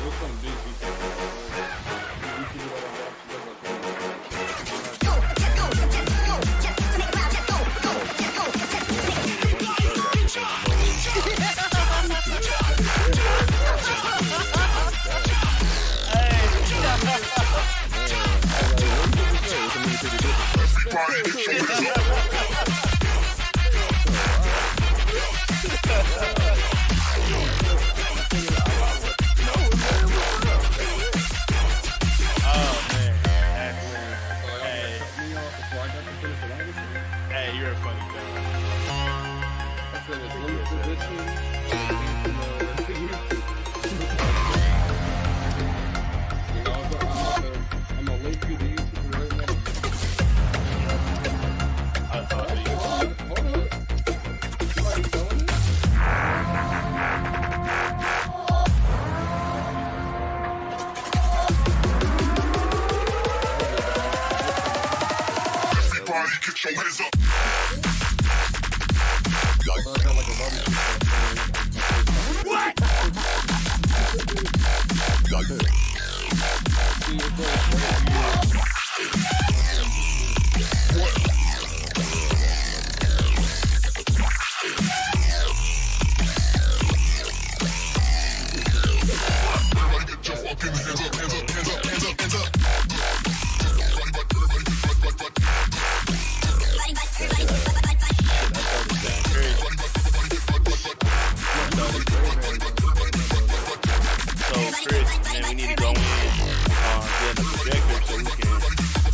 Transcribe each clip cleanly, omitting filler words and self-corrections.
There's some big people. Hey, you're a funny guy. I said it's limited edition. You know, I'm a link to the YouTube right now. Hold up. Somebody selling it? Everybody get your hands up. What? Everybody get your fucking hands up, hands up, hands up, hands up, hands up. So, Chris, man, we need to go in get a projector so we can watch movies.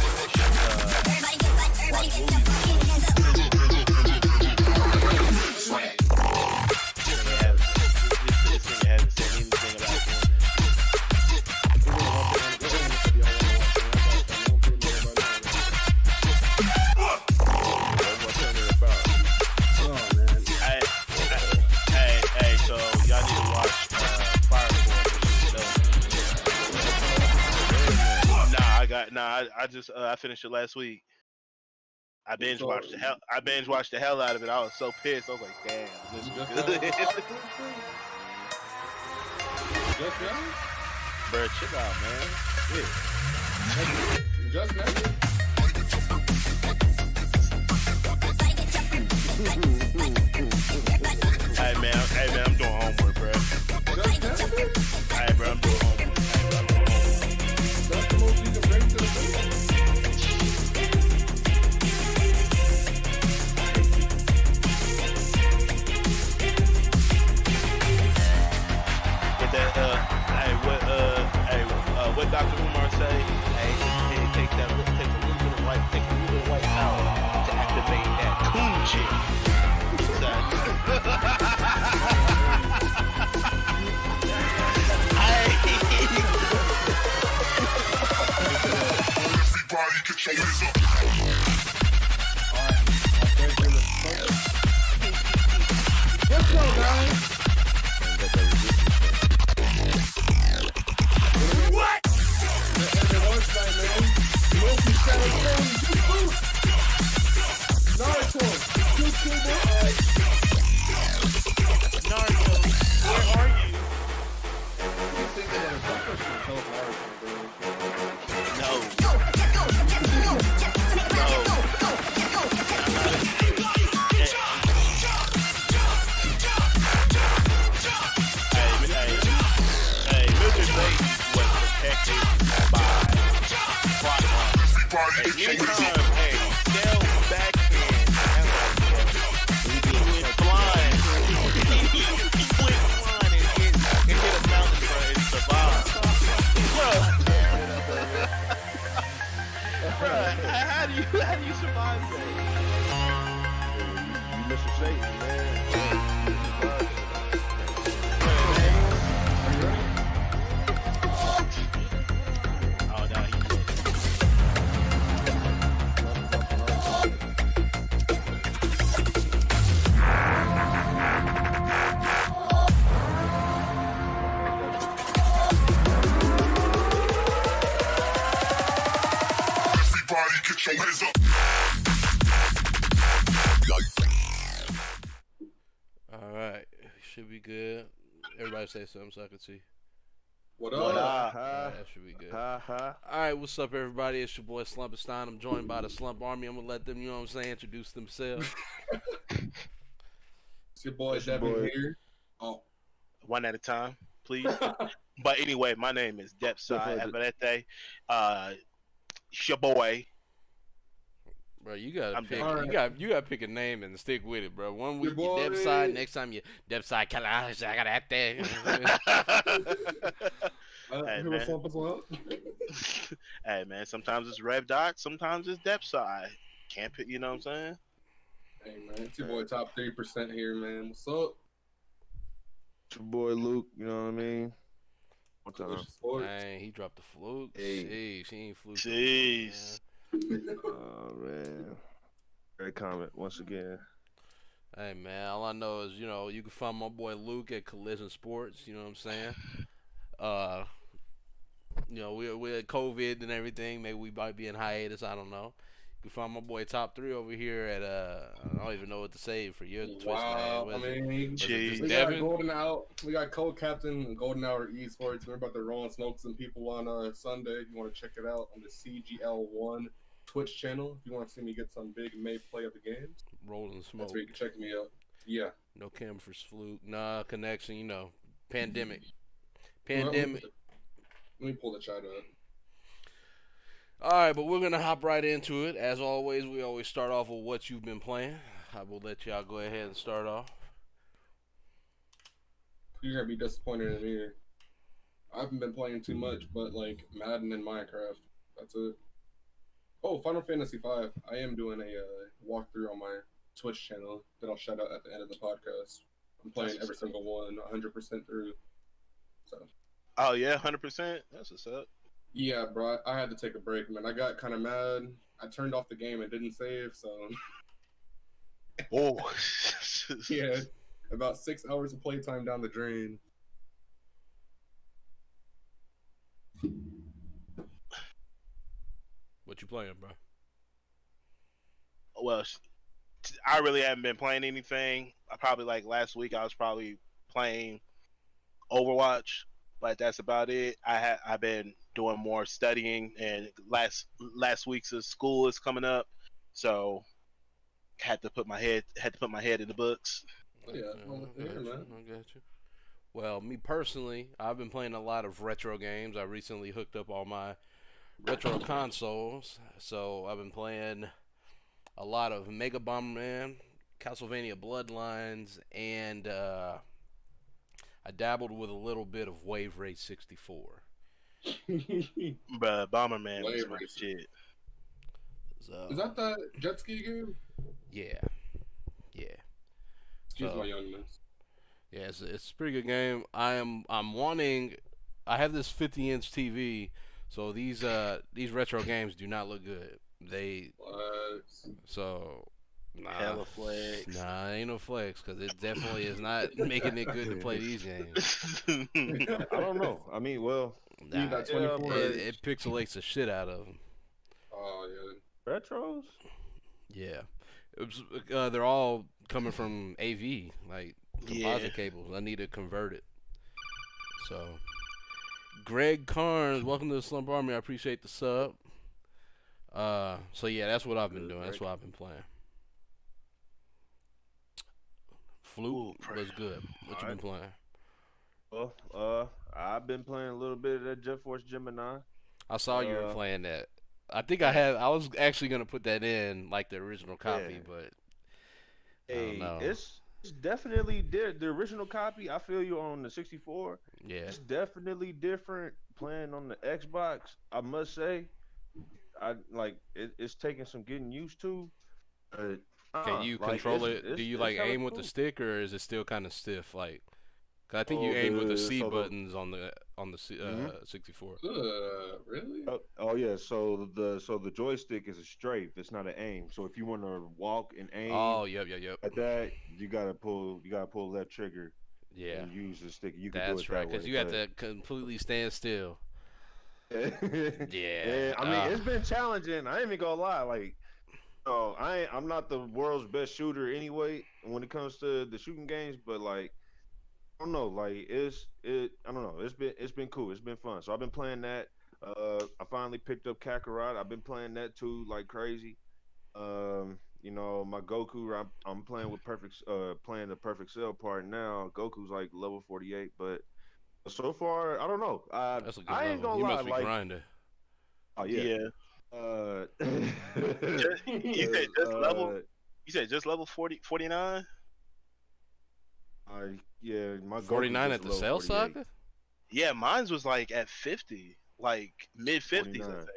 This nigga hasn't said anything about doing Hey, so y'all need to watch I finished it last week. I binge watched the hell out of it. I was so pissed. I was like, damn, this is good. Just now? Bro, chill out, man. Yeah. Just now? Hey man, I'm doing homework, bro. Hey, bro, I'm doing homework. That's the most you can bring to the table. Get that, what Dr. Umar say? Hey, take a little bit of white power to activate that coon shit. Everybody get your hands up. Let's go, guys. What? Naruto, where are you? No. Hey, Mr. Bates was protected by plot armor. Everybody get your hands up. Hey, Dell backhand. He went flying. He went flying and hit a mountain, bro, and survived. Bro, how do you survive that? You miss your Satan, man. Oh, no, he's Everybody get your hands up. All right, should be good. Everybody say something so I can see. What What up? up? Ha That should be good. ha ha. All right, what's up, everybody? It's your boy Slump. I'm joined by the Slump Army. I'm gonna let them, you know what I'm saying, introduce themselves. It's your boy That's your Devin boy. here. Oh. One at a time, please. But anyway, my name is Depside Definitely. Abalete. It's your boy. Bro, you gotta I'm pick. All You right. gotta pick a name and stick with it, bro. One Your week you boy. Deb side, next time you Deb side. I got that there. Hey, Who was man. Slump as well? Hey man, sometimes it's Rev Dot, sometimes it's Depside. Can't pick, you know what I'm saying? Hey man, it's your boy Top 3% here, man. What's up? It's your boy Luke, you know what I mean? One time. Delicious Sports. Man, he dropped the fluke. Hey. Hey, she ain't fluke. Jeez. Oh man. Great comment once again. Hey man, all I know is, you know, you can find my boy Luke at Collision Sports. You know what I'm saying? You know, we had COVID and everything. Maybe we might be in hiatus. I don't know. You can find my boy Top 3 over here at I don't even know what to say for your twist name. Wow. What I is it? mean, Was it Jeez. just we Devin? got Golden Out. We got co-captain and Golden Hour Esports. We're about to roll and smoke some people on Sunday. If you want to check it out on the CGL1 Twitch channel. If you want to see me get some big May play of the games, Rolling that's smoke. where you can check me out. Yeah. No camera for fluke. Nah, connection. You know, pandemic. Well, Pandemic. Let me pull the chat up. All right, but we're gonna hop right into it. As always, we always start off with what you've been playing. I will let y'all go ahead and start off. You're gonna be disappointed in me. I haven't been playing too much, but like Madden and Minecraft. That's it. Oh, Final Fantasy V. I am doing a walkthrough on my Twitch channel that I'll shout out at the end of the podcast. I'm playing That's every single one, 100% through. So. Oh yeah, 100%. That's what's up. Yeah, bro. I had to take a break, man. I got kind of mad. I turned off the game and didn't save, so Oh. yeah, about 6 hours of playtime down the drain. What you playing, bro? Well, I really haven't been playing anything. I probably like last week I was probably playing Overwatch, but that's about it. I've been doing more studying, and last week's school is coming up, so had to put my head in the books. Yeah, well, I got yeah, you. man. I got you. Well, me personally, I've been playing a lot of retro games. I recently hooked up all my retro consoles, so I've been playing a lot of Mega Bomberman, Castlevania Bloodlines, and I dabbled with a little bit of Wave Race 64. Bruh, Bomberman was Wave my racing. shit. So, Is that that jet ski game? yeah. Excuse So- my youngness. Yeah, it's a pretty good game. I'm wanting. I have this 50-inch TV, so these retro games do not look good. So nah, Hella flex. Nah, ain't no flex because it definitely is not making it good to play these games. I don't know. I mean, well, Nah, You got yeah, 24 but- it pixelates the shit out of them. Oh yeah. retros? Yeah, they're all coming from AV, like composite cables. I need to convert it. So, Greg Carnes, welcome to the Slump Army. I appreciate the sub. So yeah, that's what I've been doing. That's what I've been playing. Fluke was good. What you been playing? Well, I've been playing a little bit of that Jet Force Gemini. I saw you were playing that. I think I was actually gonna put that in like the original copy, Yeah. but I Hey, don't know. it's definitely the original copy. I feel you on the 64. Yeah. It's definitely different playing on the Xbox. I must say, I like it's taking some getting used to. Can you like, control it's- it? Do you it's like hella aim with the cool. stick, or is it still kind of stiff? Like, 'cause I think you Oh, aim with the C so the- buttons on the 64. Really? Oh yeah, so the joystick is a strafe. It's not an aim. So if you want to walk and aim Oh, yep. at that, you gotta pull left trigger Yeah, and use the stick. You can do that's it right. that Because way. you have to completely stand still. Yeah, I mean it's been challenging. I ain't even gonna lie. Like, I'm not the world's best shooter anyway when it comes to the shooting games, but like I don't know, like I don't know. It's been cool. It's been fun. So I've been playing that. I finally picked up Kakarot. I've been playing that too, like crazy. My Goku. I'm playing with playing the Perfect Cell part now. Goku's like level 48, but so far I don't know. That's a good I ain't level. gonna You lie. must be Like, grinding. oh yeah. Yeah. Uh, You said just level. uh, You said just level 40, 49? yeah, my Goku's 49 just at the level Cell 48, Saga? Yeah, mine's was like at 50, like mid 50s, I 49. think.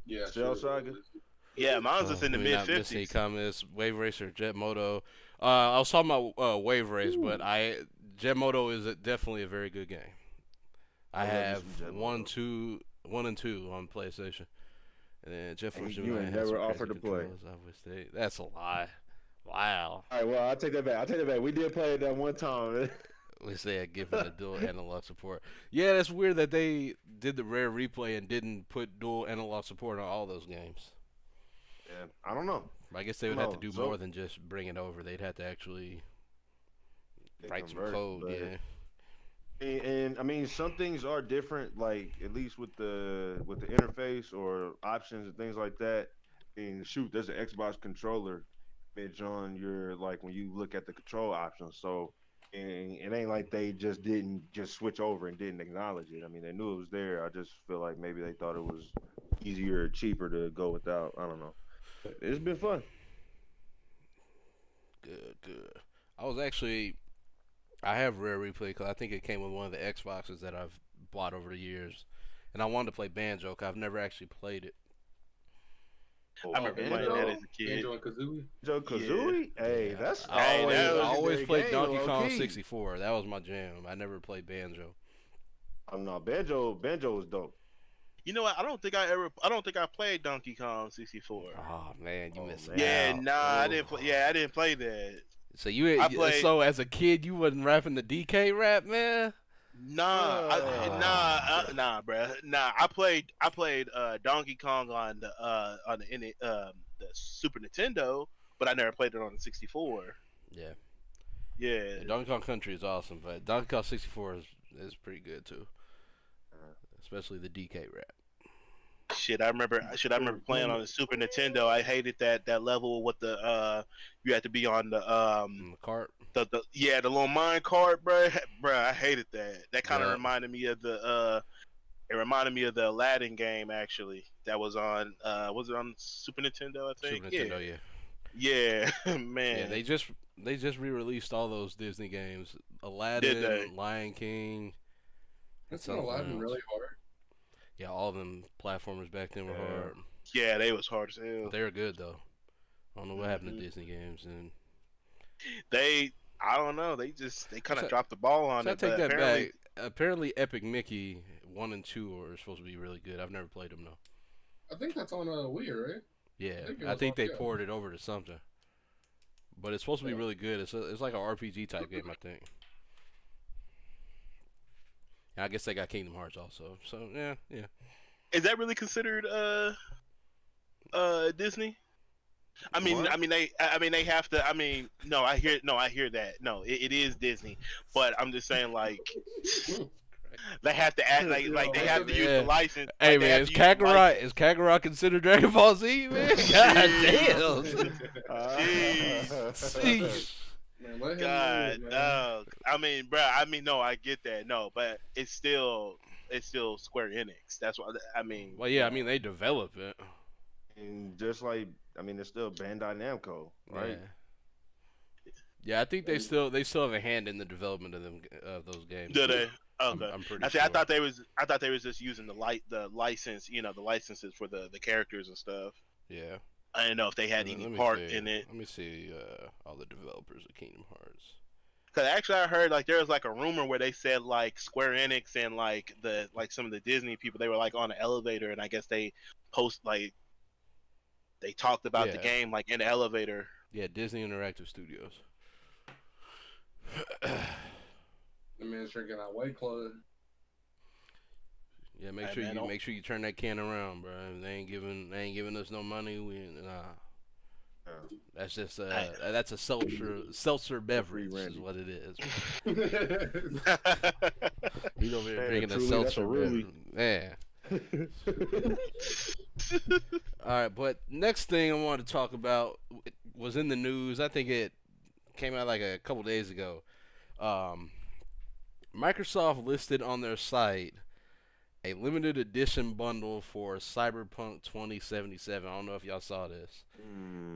Yeah, Cell sure. Saga. Yeah, mine's was in the Let me mid not miss any 50s. comments. Wave Racer, Jet Moto. I was talking about Wave Race, but Jet Moto is definitely a very good game. I I love me have some Jet one, Moto. two, 1 and 2 on PlayStation. And then Jet Force You Gemini ain't has some never crazy offered to play. controls. I wish that's a lie. Wow. All right, well, I'll take that back. We did play it that one time. Wish they had given a dual analog support. Yeah, that's weird that they did the rare replay and didn't put dual analog support on all those games. Yeah, I don't know. I guess they would have to do more than just bring it over. They'd have to actually write some code, yeah. And I mean, some things are different, like at least with the interface or options and things like that. I mean, shoot, there's an Xbox controller image on your like when you look at the control options. So, and it ain't like they just didn't just switch over and didn't acknowledge it. I mean, they knew it was there. I just feel like maybe they thought it was easier or cheaper to go without. I don't know. But it's been fun. Good. I have Rare Replay because I think it came with one of the Xboxes that I've bought over the years. And I wanted to play Banjo because I've never actually played it. I remember playing that as a kid. Banjo and Kazooie. Banjo Kazooie? Yeah. Hey, that's I always played game, Donkey Kong low-key. 64. That was my jam. I never played Banjo. Oh no, Banjo was dope. You know what? I don't think I played Donkey Kong 64. Oh man, you missed man. Yeah, out. nah, I didn't play. Yeah, I didn't play that. So I as a kid you wasn't rapping the DK rap, man? Nah, nah, bruh. Nah, I played Donkey Kong on the Super Nintendo, but I never played it on the 64. Yeah. Yeah. Donkey Kong Country is awesome, but Donkey Kong 64 is pretty good too. Especially the DK rap. Shit, I remember playing on the Super Nintendo. I hated that level with the you had to be on the cart. The little mine cart, bruh. I hated that. That kind of Yeah. reminded me of the Aladdin game actually. That was on was it on Super Nintendo, I think? Super Nintendo, yeah. Yeah, man. Yeah, they just re-released all those Disney games. Did they? Aladdin, Lion King. That's not Aladdin really hard. Yeah, all of them platformers back then were hard. Yeah, they was hard as hell. They were good though. I don't know what happened to Disney games, and I don't know. They kind of dropped the ball on so it. I take but that back. Apparently, Epic Mickey 1 and 2 are supposed to be really good. I've never played them though. I think that's on Wii, right? Yeah, I think they ported it over to something. But it's supposed to be really good. It's like an RPG type game, I think. I guess they got Kingdom Hearts also. So yeah. Is that really considered Disney? I mean they have to. I mean, no, I hear that. No, it is Disney, but I'm just saying like they have to act like they have to use the license. Hey man, is Kakarot considered Dragon Ball Z, man? God damn. Jeez. Man, God, no. I mean, bro. I mean, no, I get that. No, but it's still Square Enix. That's what I mean. Well, yeah, I mean they develop it, and just like it's still Bandai Namco, right? Yeah, I think they still have a hand in the development of those games. Do they? Okay. I'm pretty sure. I thought they was just using the license, the licenses for the characters and stuff. Yeah. I didn't know if they had any part in it. Let me see all the developers of Kingdom Hearts. Cause actually I heard like there was like a rumor where they said like Square Enix and like some of the Disney people, they were like on an elevator and I guess they they talked about the game like in the elevator. Yeah, Disney Interactive Studios. The man's drinking that White Claw. Yeah, make sure you turn that can around, bro. They ain't giving us no money. That's just that's a seltzer beverage is Randy. what it is. Yeah. He's over here Man, drinking a truly, that's seltzer a really- beverage. Yeah. All right, but next thing I wanted to talk about was in the news. I think it came out like a couple days ago. Microsoft listed on their site a limited edition bundle for Cyberpunk 2077. I don't know if y'all saw this,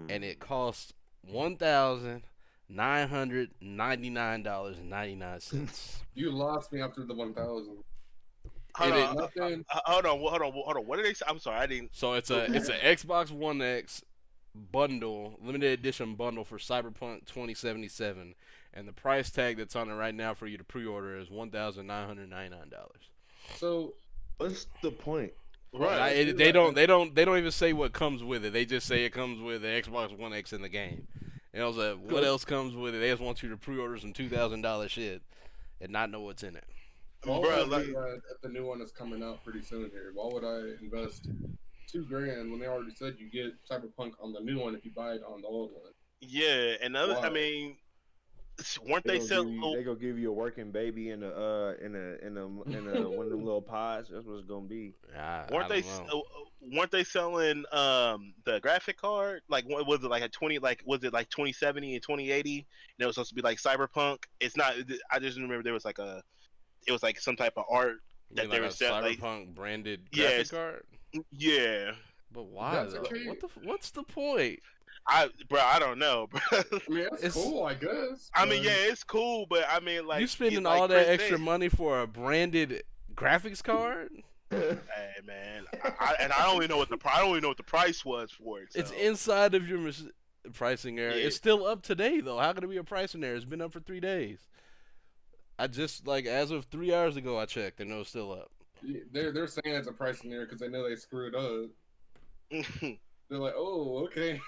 and it costs $1,999.99. You lost me after the 1,000. Hold It- on, Nothing. hold on. What did they say? I'm sorry, I didn't. So it's a Xbox One X bundle, limited edition bundle for Cyberpunk 2077, and the price tag that's on it right now for you to pre-order is $1,999. So What's the point? Right. They don't even say what comes with it. They just say it comes with the Xbox One X in the game. And I was like, what else comes with it? They just want you to pre-order some $2,000 shit and not know what's in it. why Bro, would I like- do that if the new one is coming out pretty soon here? Why would I invest $2,000 when they already said you get Cyberpunk on the new one if you buy it on the old one? Yeah, and other, I Why? mean, weren't They they sell? gonna give you a working baby in a one of them little pods. That's what it's gonna be. Weren't they selling the graphic card? Like, what was it, like a 20? Like, was it like 2070 and 2080? And it was supposed to be like Cyberpunk. It's not. I just remember there was like it was like some type of art You that mean they like were a selling. Cyberpunk branded Yeah, graphic it's- card? Yeah, But why That's though? okay. What's the point? I don't know, bro. I mean, that's It's- cool, I guess. I mean, but- yeah, it's cool, but I mean, like You spending like all that Chris extra said- money for a branded graphics card? Hey man, I don't even know what the I don't even know what the price was for it. So. It's inside of your pricing error. Yeah. It's still up today though. How could it be a pricing error? It's been up for 3 days. I just as of 3 hours ago I checked and it was still up. They're saying it's a price in there because they know they screwed up. They're like, oh, okay,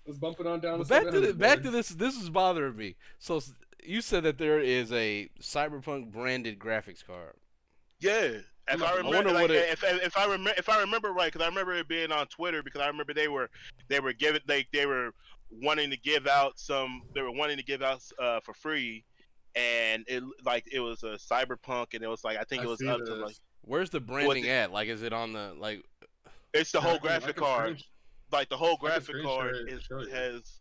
let's bump it on down. But to back to $700. this is bothering me. So you said that there is a Cyberpunk branded graphics card. Yeah, if I I remember, wonder like, what it- if I remember right, because I remember it being on Twitter, because I remember they were giving they were wanting to give out for free, and it was a Cyberpunk, and it was like I think I it was see up to this. like Where's the branding it- at? Like is it on the like it's the I whole can- I graphic can card, screen- like the whole I can graphic screen card share it and show you. has.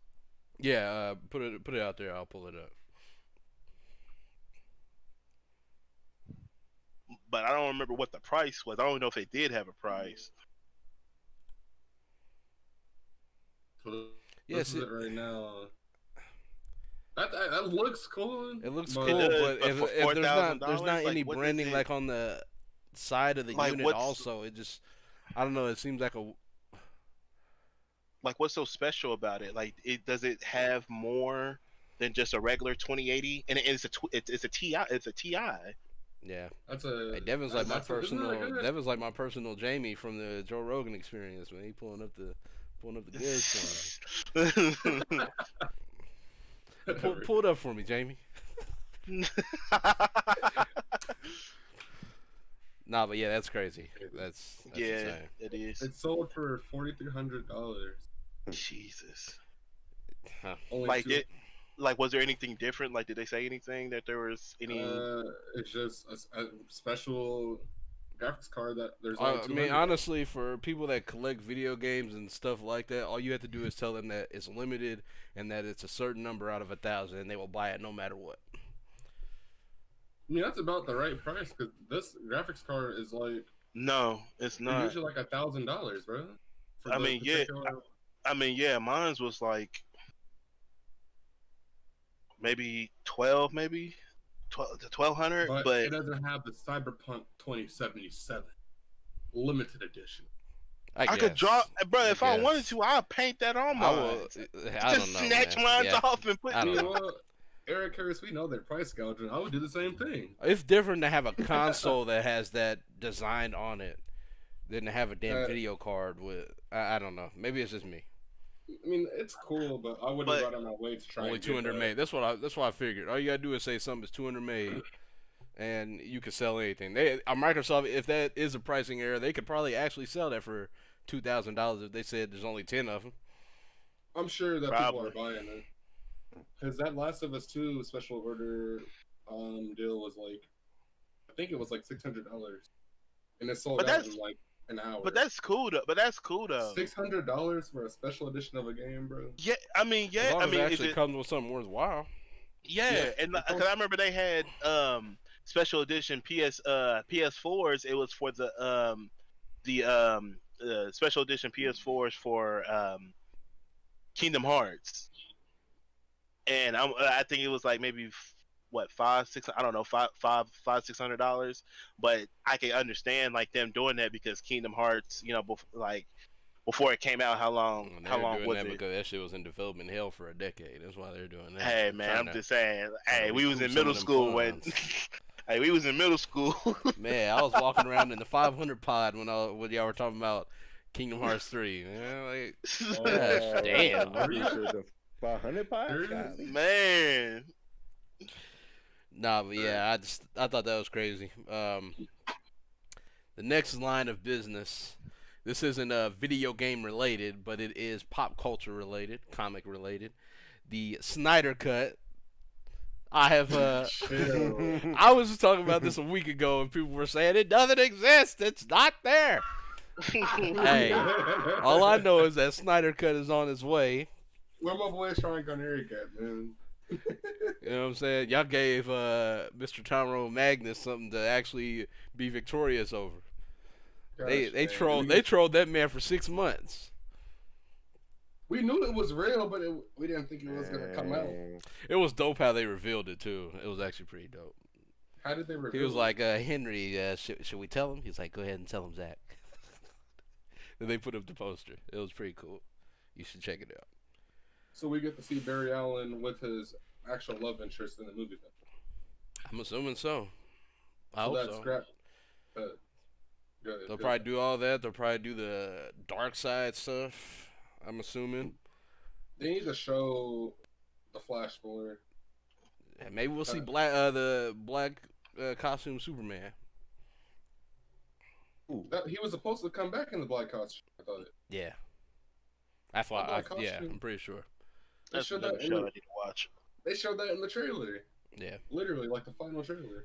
yeah, put it out there. I'll pull it up. But I don't remember what the price was. I don't know if they did have a price. So Yeah, this is see- it right now. That looks cool. It looks but- cool, It does, but but if for there's not $4,000, any like, what does branding it- like on the side of the Like, unit what's- also, it just I don't know, it seems like a Like, what's so special about it? Like, does it have more than just a regular 2080? And it's a TI. It's a TI. yeah. That's a. Hey, Devin's like my that's a- isn't that personal good? Devin's like my personal Jamie from the Joe Rogan Experience, man. He pulling up the goods for me. Pull it up for me, Jamie. Nah, but yeah, that's crazy. That's yeah, insane. it is. It sold for $4,300. Jesus. Only Like two- it. Like, was there anything different? Like, did they say anything that there was any? It's just a special graphics card that there's. I only mean, 200. honestly, for people that collect video games and stuff like that, all you have to do is tell them that it's limited and that it's a certain number out of 1,000, and they will buy it no matter what. I mean, that's about the right price because this graphics card is like No, it's they're not. usually like $1,000, bro. for I the mean, yeah. particular- I mean, yeah, mine's was like maybe 12, maybe 1,200, but, but it doesn't have the Cyberpunk 2077 limited edition. I could draw, bro. I If I guess. wanted to, I'd paint that on I mine. will. I Just don't know. snatch man. mine Yeah. off and put. I You don't know know. what? Eric Harris, we know they're price gouging. I would do the same thing. It's different to have a console that has that designed on it than to have a damn video card with. I don't know. Maybe it's just me. I mean, it's cool, but I wouldn't But- go out of my way to try. Only and get 200 that. made. That's what I figured. All you gotta do is say something is 200 made, and you can sell anything. Microsoft, if that is a pricing error, they could probably actually sell that for $2,000 if they said there's only 10 of them. I'm sure that people are Probably. buying it because that Last of Us 2 special order deal was like, I think it was like $600, and it sold But out in that's like an but hour. that's cool though. But that's cool though. $600 for a special edition of a game, bro. Yeah, I mean, As yeah, long I as it mean, is actually it? comes with something worthwhile. Yeah, Yeah, and of because I course. remember they had special edition PS4s. It was for the special edition PS4s for Kingdom Hearts, and I think it was like maybe what 5 6 I don't know five $600, but I can understand like them doing that because Kingdom Hearts, like before it came out, And how they're long doing was that it? because that shit was in development hell for a decade. That's why they're doing that. Hey They're man, I'm just saying. trying to Hey, we was recoup in some middle of them school when. funds. Hey, we was in middle school. Man, I was walking around in the 500 pod when y'all were talking about Kingdom Hearts 3. Man, like, gosh, damn. I'm pretty sure the 500 pod. Sure. Golly. Man, Nah, but yeah, I thought that was crazy. The next line of business. This isn't video game related, but it is pop culture related, comic related. The Snyder Cut. I have Chill. I was just talking about this a week ago, and people were saying it doesn't exist. It's not there. Hey, all I know is that Snyder Cut is on its way. Where my boy Sean Connery at, man? You know what I'm saying? Y'all gave Mr. Tyrone Magnus something to actually be victorious over. Gosh, man. They trolled that man for 6 months. We knew it was real, but we didn't think it was gonna come out. It was dope how they revealed it too. It was actually pretty dope. How did they reveal? He was it? like, Henry, should we tell him? He's like, go ahead and tell him, Zach. Then they put up the poster. It was pretty cool. You should check it out. So we get to see Barry Allen with his actual love interest in the movie. I'm assuming so. I So hope that's so. scrap. They'll probably do all that. They'll probably do the dark side stuff. I'm assuming. They need to show the Flash more. Yeah, maybe we'll see the black costume Superman. He was supposed to come back in the black costume. I thought it. Yeah. That's why. Black Yeah, costume. I'm pretty sure. They that's showed another that. show I need to watch. They showed that in the trailer. Yeah. Literally, like the final trailer.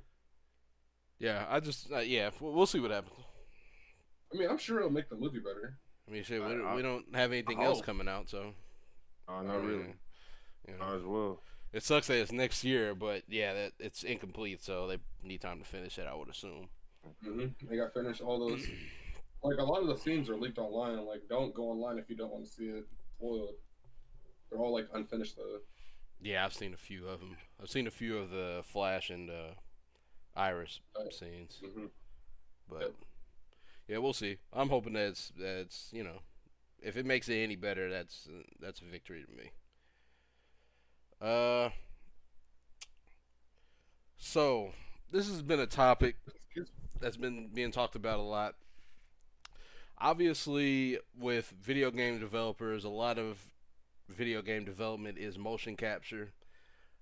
Yeah. I just yeah. We'll see what happens. I mean, I'm sure it'll make the movie better. I mean, shit, we don't have anything I else hope. coming out, so. Oh, not really. You Might know, as well. it sucks that it's next year, but yeah, that it's incomplete, so they need time to finish it. I would assume. They got finished all those. Like a lot of the scenes are leaked online. Like, don't go online if you don't want to see it spoiled. They're all like unfinished though. Yeah, I've seen a few of them. I've seen a few of the Flash and Iris scenes, but yeah, we'll see. I'm hoping that's if it makes it any better, that's a victory to me. So this has been a topic that's been being talked about a lot. Obviously, with video game developers, a lot of video game development is motion capture,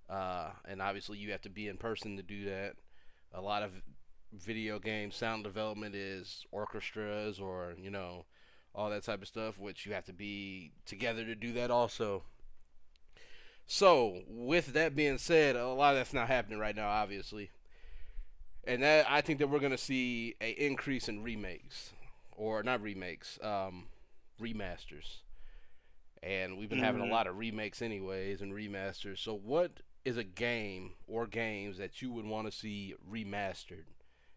and obviously you have to be in person to do that. A lot of video game sound development is orchestras or all that type of stuff, which you have to be together to do that also. So with that being said, a lot of that's not happening right now, obviously, and that I think that we're gonna see an increase in remakes, or not remakes, remasters. And we've been having a lot of remakes anyways and remasters. So what is a game or games that you would want to see remastered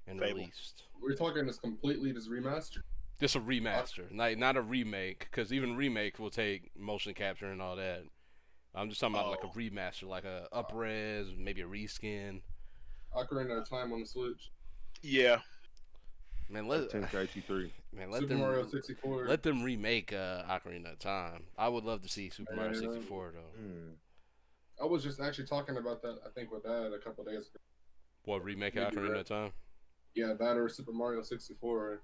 and Fable. released? We're talking this completely just remastered. Just a remaster, not a remake, because even remake will take motion capture and all that. I'm just talking about like a remaster, like a up-res, maybe a reskin. Ocarina of Time on the Switch. Yeah. Man, Like 10K3. man, Super Mario 64. let them remake Ocarina of Time. I would love to see Super Mario 64 though. I was just actually talking about that, I think, with Dad a couple days ago. What, remake Maybe Ocarina right. of Time? Yeah, that or Super Mario 64.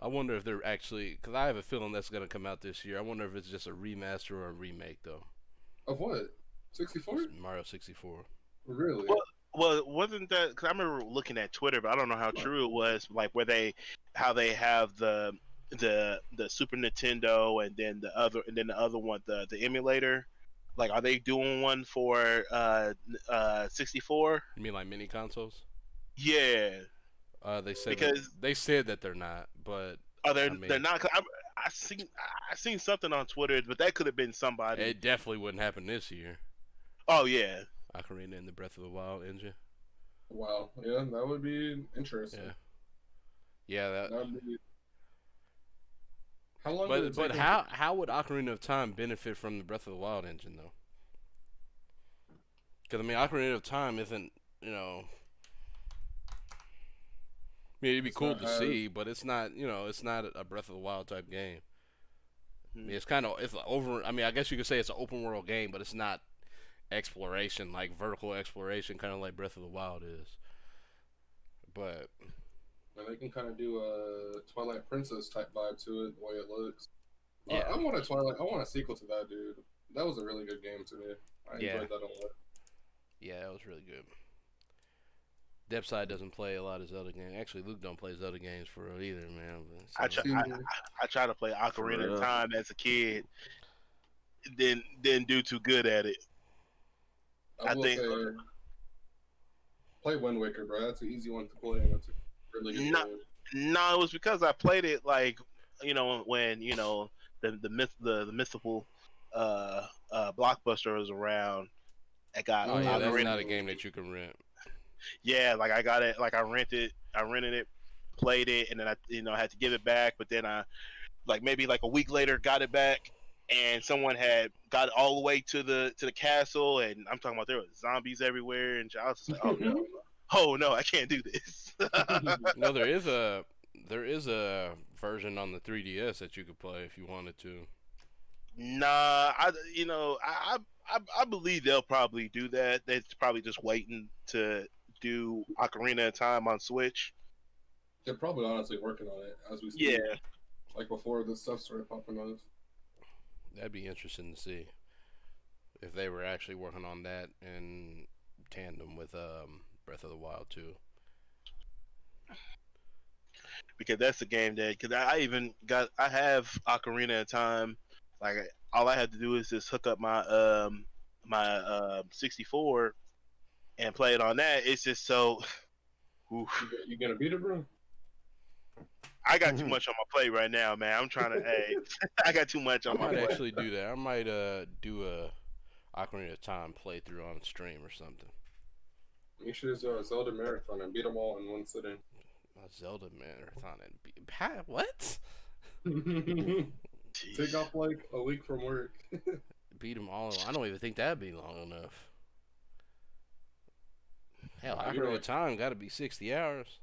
I wonder if they're actually, because I have a feeling that's going to come out this year. I wonder if it's just a remaster or a remake, though. Of what? 64? Mario 64. Really? Well, wasn't that? Because I remember looking at Twitter, but I don't know how true it was. Like how they have the the Super Nintendo, and then the other one, the emulator. Like, are they doing one for 64? You mean like mini consoles? Yeah, They said because that they're not, but I they're mean, not. I seen something on Twitter, but that could have been somebody. it definitely wouldn't happen this year. Oh yeah, Ocarina and the Breath of the Wild engine. Wow. Yeah, that would be interesting. Yeah, That would be. How long would it but take? how would Ocarina of Time benefit from the Breath of the Wild engine though? Because I mean, Ocarina of Time isn't, you know, I mean, it'd be It's cool not to as- see, but it's not, you know, it's not a Breath of the Wild type game. I Hmm. mean, it's over. I mean, I guess you could say it's an open world game, but it's not exploration, like vertical exploration, kind of like Breath of the Wild is. But And they can kind of do a Twilight Princess type vibe to it, the way it looks. yeah, I want a Twilight. I want a sequel to that, dude. That was a really good game to me. I Yeah. enjoyed that a lot. yeah, that was really good. Depside doesn't play a lot of Zelda games. Actually, Luke don't play Zelda games for real either, man. I try, I tried to play Ocarina of Time as a kid, didn't do too good at it. I I will think- say, play Wind Waker, bro. That's an easy one to play, and it's a really good Not- game. No, it was because I played it like, when the mythical Blockbuster was around. I got Oh yeah, that's Ocarina. not a game that you can rent. Yeah, like I got it, like I rented it, played it, and then I had to give it back. But then I, like, maybe like a week later, got it back, and someone had got it all the way to the castle, and I'm talking about there were zombies everywhere, and I was just like, oh no, I can't do this. No, there is a version on the 3DS that you could play if you wanted to. Nah, I believe they'll probably do that. They're probably just waiting to do Ocarina of Time on Switch. They're probably honestly working on it as we speak. Yeah. Like before this stuff started popping off. That'd be interesting to see if they were actually working on that in tandem with Breath of the Wild too. Because that's the game that, because I have Ocarina of Time. Like, all I had to do is just hook up my 64 and play it on that. It's just so. Oof. You gonna beat it, bro? I got too much on my plate right now, man. I'm trying to. Hey, I got too much I on my might plate. actually do that. I might do a Ocarina of Time playthrough on stream or something. You should just do a Zelda marathon and beat them all in one sitting. A Zelda marathon and what? Take off like a week from work. Beat them all. I don't even think that'd be long enough. Hell, You're Ocarina right. of Time got to be 60 hours.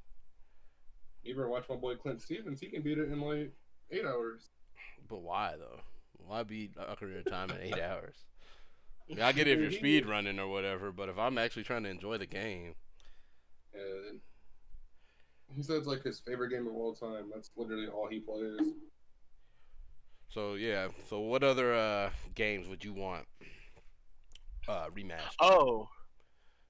You ever watch my boy Clint Stevens? He can beat it in like 8 hours. But why though? Why beat Ocarina of Time in 8 hours? I mean, I get it if you're speed running or whatever, but if I'm actually trying to enjoy the game, And he said it's like his favorite game of all time. That's literally all he plays. so yeah. So what other games would you want remastered? Oh,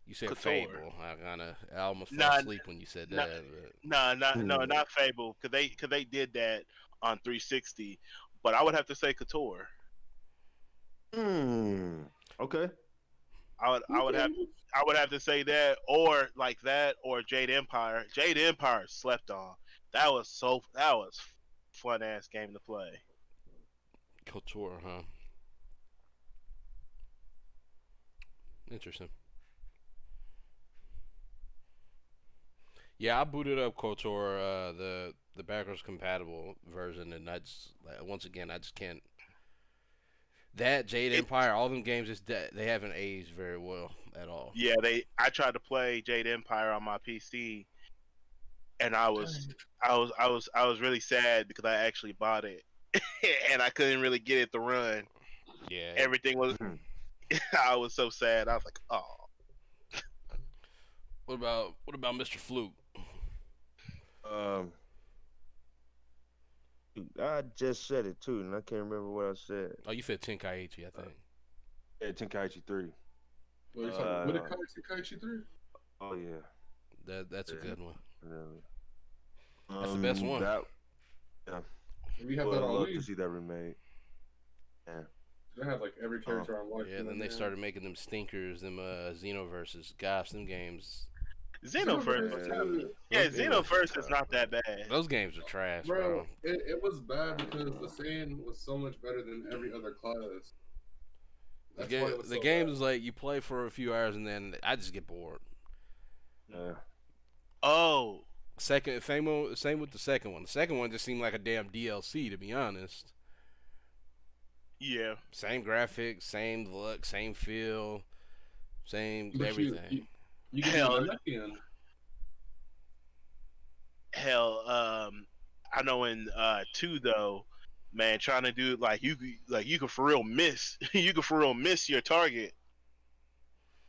You said KOTOR. Fable. I almost Nah, fell asleep when you said nah. that. But no, not Fable, because they did that on 360. But I would have to say KOTOR. Okay. I would have to say that, or like that, or Jade Empire. Jade Empire slept on. That was fun ass game to play. KOTOR, huh? Interesting. Yeah, I booted up KOTOR, the backwards compatible version, and I just once again I just can't. That Jade Empire, all them games they haven't aged very well at all. Yeah, I tried to play Jade Empire on my PC, and I was really sad because I actually bought it, and I couldn't really get it to run. Yeah. Everything was. I was so sad. I was like, oh. What about Mr. Fluke? I just said it too, and I can't remember what I said. Oh, you said Tenkaichi, I think. Yeah, Tenkaichi 3. What are you talking what did Kaichi 3? Oh yeah, That's a good one. really. That's the best one. If you have Well, that I'd on love Wii, to see that remade. Yeah. they have like every character unlocked. Yeah, in then that they game. started making them stinkers, them Xenoverses. Gosh, them games. Xenoverse was not. Xenoverse, Yeah, Those games Xenoverse is not that bad. Those games are trash, bro, bro. it was bad because the sand was so much better than every other class. That's why it was The so game bad. is like you play for a few hours and then I just get bored. Yeah. Oh, Same with the second one. The second one just seemed like a damn DLC, to be honest. yeah. Same graphics, same look, same feel, same But everything. you get Hell. the Namekian. Hell, I know in 2 though, man, trying to do you could for real miss you could for real miss your target.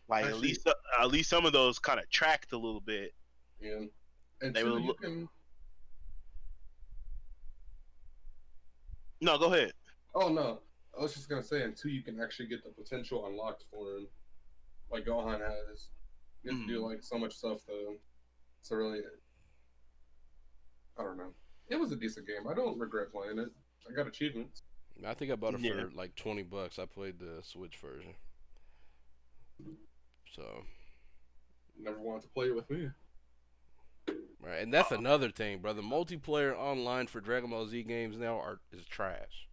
Like Actually- at least some of those kind of tracked a little bit. Yeah. And They two, will you look- can. No, go ahead. Oh no, I was just gonna say, and two, you can actually get the potential unlocked for him, like Gohan has. You have to do like so much stuff though. So really, I don't know. It was a decent game. I don't regret playing it. I got achievements. I think I bought it Yeah. for like $20. I played the Switch version. So, Never wanted to play it with me. right, and that's another thing, brother. Multiplayer online for Dragon Ball Z games now is trash.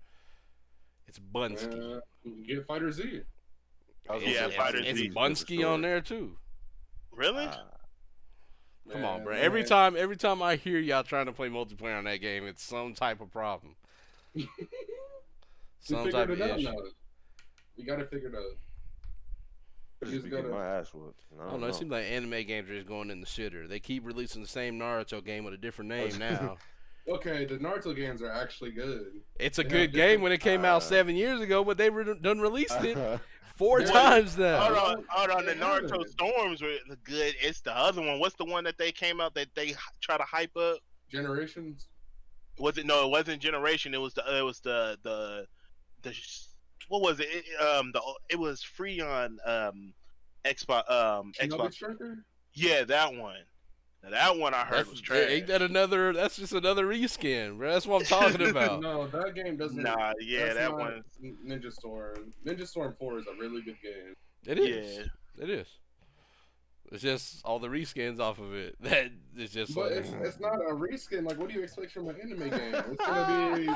It's Bunsky. You get Fighter Z. I was Yeah, gonna say, Fighter It's Z. is Bunsky on there too. Really? Come on, Man, bro. man. Every time I hear y'all trying to play multiplayer on that game, it's some type of problem. We Some figured type of it out issue. now. You got it figured out. I just Just be getting gotta- my ass whooped. I don't know. It seems like anime games are just going in the shitter. They keep releasing the same Naruto game with a different name now. Okay, the Naruto games are actually good. It's a They good have game different- when it came out 7 years ago, but they done released it 4 Yeah. times now. Hold on. The They Naruto haven't. Storms were good. It's the other one. What's the one that they came out that they try to hype up? Generations. Was it? No, it wasn't Generation. It was the what was it? It was free on Xbox. Shinobi Xbox. Striker? Yeah, that one. Now, that one I heard was trash. Ain't that another? That's just another reskin, bro. That's what I'm talking about. No, that game doesn't. Nah, yeah, that's that not one. Ninja Storm. Ninja Storm 4 is a really good game. It is. Yeah. It is. It's just all the reskins off of it. That is just. But like, it's not a reskin. Like, what do you expect from an anime game? It's gonna be.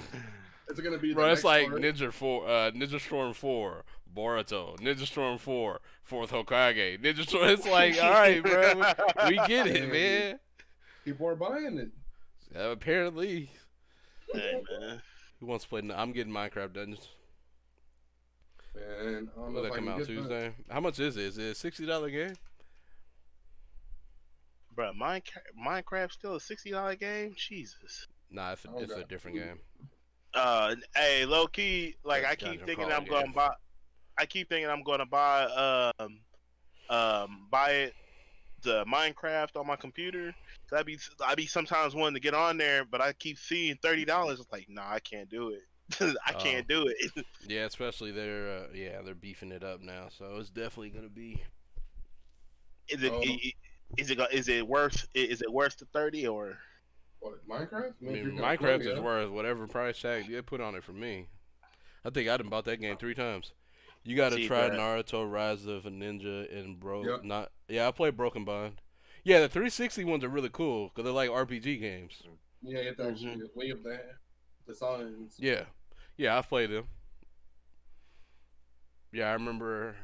It's gonna be. bro, the it's next like part. Ninja Storm 4, Boruto, Ninja Storm 4, 4th Hokage, Ninja Storm. It's like, all right, bro, we get it, man. People are buying it. Apparently, Hey, man. who wants to play? I'm getting Minecraft Dungeons. Man, I don't know Will if that I come can out get that. Tuesday? How much is it? Is it a $60 game? Bro, Minecraft still a $60 game? Jesus. Nah, it's Oh, a God. different game. Hey, low key, like I keep Dungeon thinking crawler I'm gonna game. buy. I keep thinking I'm gonna buy the Minecraft on my computer. 'Cause I be sometimes wanting to get on there, but I keep seeing $30. It's like, nah, I can't do it. I can't do it. Yeah, especially they're beefing it up now, so it's definitely gonna be. Is it Oh. is it worth the 30 or? What, Minecraft? I mean, if you're gonna Minecraft play is it. worth whatever price tag you put on it for me. I think I done bought that game 3 times. You gotta See, try bruh. Naruto, Rise of a Ninja, and Yep. I played Broken Bond. Yeah, the 360 ones are really cool because they're like RPG games. Yeah, you have to actually wave the signs. Yeah, I've played them. Yeah, I remember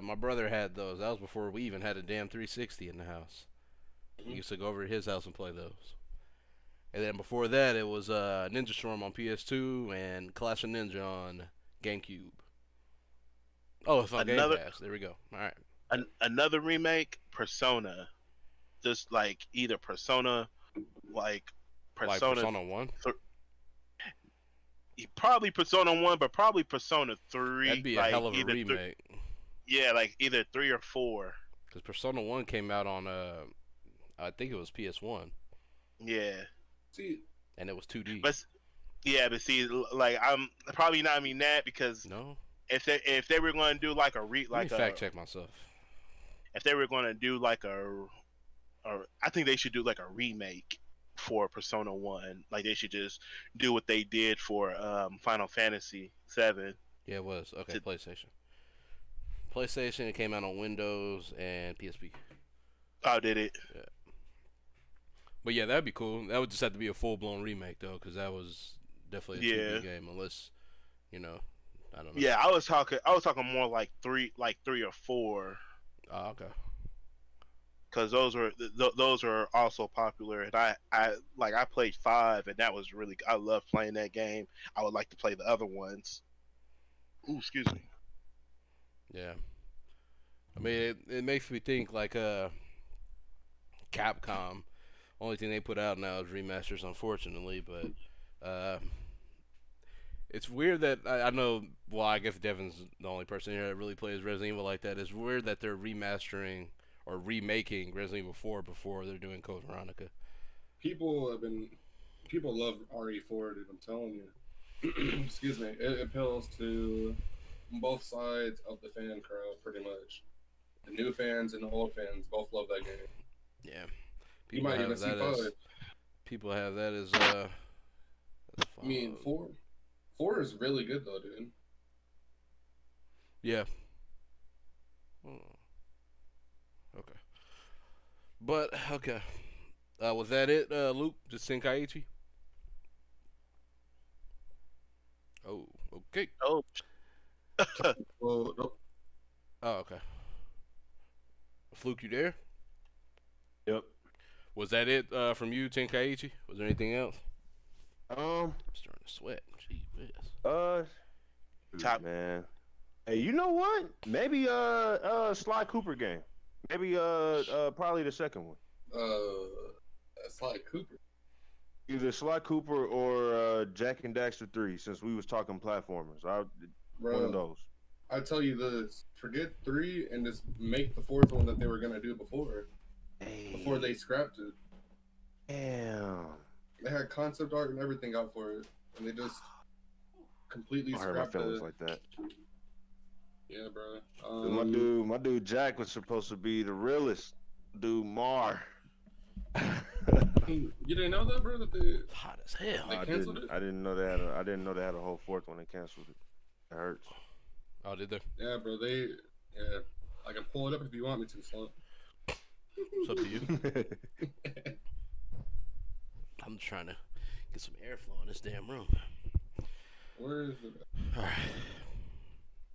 my brother had those. That was before we even had a damn 360 in the house. We used to go over to his house and play those. And then before that, it was Ninja Storm on PS2 and Clash of Ninja on GameCube. Oh, it's on Game Another- Pass. There we go. All right. Another remake, Persona. Just like either Persona, Like Persona, Persona 1? probably Persona 1, but probably Persona 3. That'd be a like hell of a either remake. yeah, like either 3 or 4. Because Persona 1 came out on, I think it was PS1. Yeah. See, And it was 2D. But see, like I'm probably not mean that because No? if they were going to do like a Let me fact check myself. if they were going to do like I think they should do like a remake for Persona 1. Like they should just do what they did for Final Fantasy 7. Yeah, it was. Okay, To, PlayStation. PlayStation, it came out on Windows and PSP. oh, did it? Yeah. But yeah, that'd be cool. That would just have to be a full-blown remake, though, because that was definitely a 2B game, unless, I don't know. Yeah, I was talking more like three or four. Oh, okay. Because those are also popular, and I played 5, and that was really, I love playing that game. I would like to play the other ones. Ooh, excuse me. Yeah. I mean, it makes me think like Capcom. Only thing they put out now is remasters, unfortunately. But it's weird that I know. Well, I guess Devin's the only person here that really plays Resident Evil like that. It's weird that they're remastering or remaking Resident Evil 4 before they're doing Code Veronica. People love RE4, dude. I'm telling you. Excuse me. It appeals to both sides of the fan crowd, pretty much. The new fans and the old fans both love that game. Yeah. You might even see 5. People have that as I mean, 4 is really good though, dude. Yeah. Okay. But okay. Was that it, Luke? Just Tenkaichi? Oh, okay. Oh. Well, nope. Oh, okay. Fluke, you there? Yep. Was that it from you, Tenkaichi? Was there anything else? I'm starting to sweat. Gee whiz. Top man. Hey, you know what? Maybe Sly Cooper game. Maybe probably the second one. Sly Cooper. Either Sly Cooper or Jack and Daxter 3, since we was talking platformers. One of those. I tell you this, forget 3 and just make the 4th one that they were gonna do before they scrapped it. Damn. They had concept art and everything out for it, and they just completely I hurt my scrapped feelings it. like that. Yeah, bro. My dude Jack was supposed to be the realest. Dude Mar. You didn't know that, bro? That they Hot as hell. They canceled it? I didn't know they had a whole 4th one. They canceled it. It hurts. Oh, did they? Yeah, bro. I can pull it up if you want me to, Slump. It's up to you. I'm trying to get some airflow in this damn room. Where is it? All right.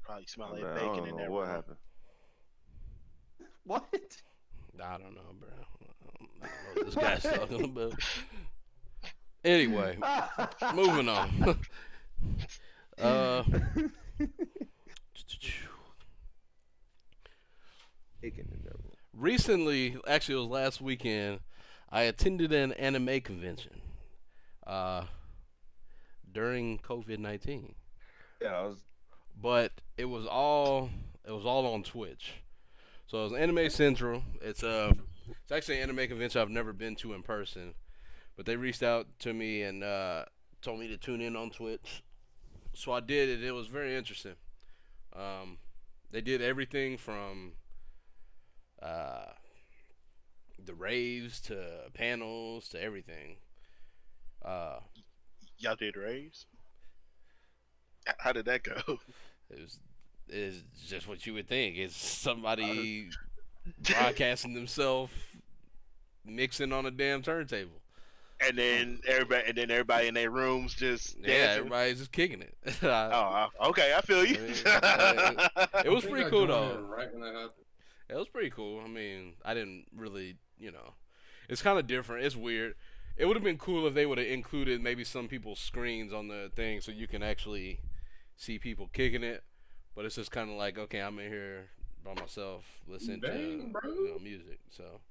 Probably smell like I bacon don't in know there. what happened. What? I don't know, bro. I don't know what this guy's talking about. Anyway, moving on. Recently, actually, it was last weekend. I attended an anime convention. During COVID-19. Yeah, But it was all on Twitch. So it was Anime Central. It's actually an anime convention I've never been to in person, but they reached out to me and told me to tune in on Twitch. So I did it. It was very interesting. They did everything from the raves to panels to everything. Y'all did raves? How did that go? It's just what you would think. It's somebody broadcasting themselves mixing on a damn turntable. And then everybody in their rooms just dancing. Everybody's just kicking it. Okay, I feel you. It was pretty cool though. Right when that happened. It was pretty cool. I mean, I didn't really, it's kind of different. It's weird. It would have been cool if they would have included maybe some people's screens on the thing so you can actually see people kicking it. But it's just kind of like, okay, I'm in here by myself listening to music. So,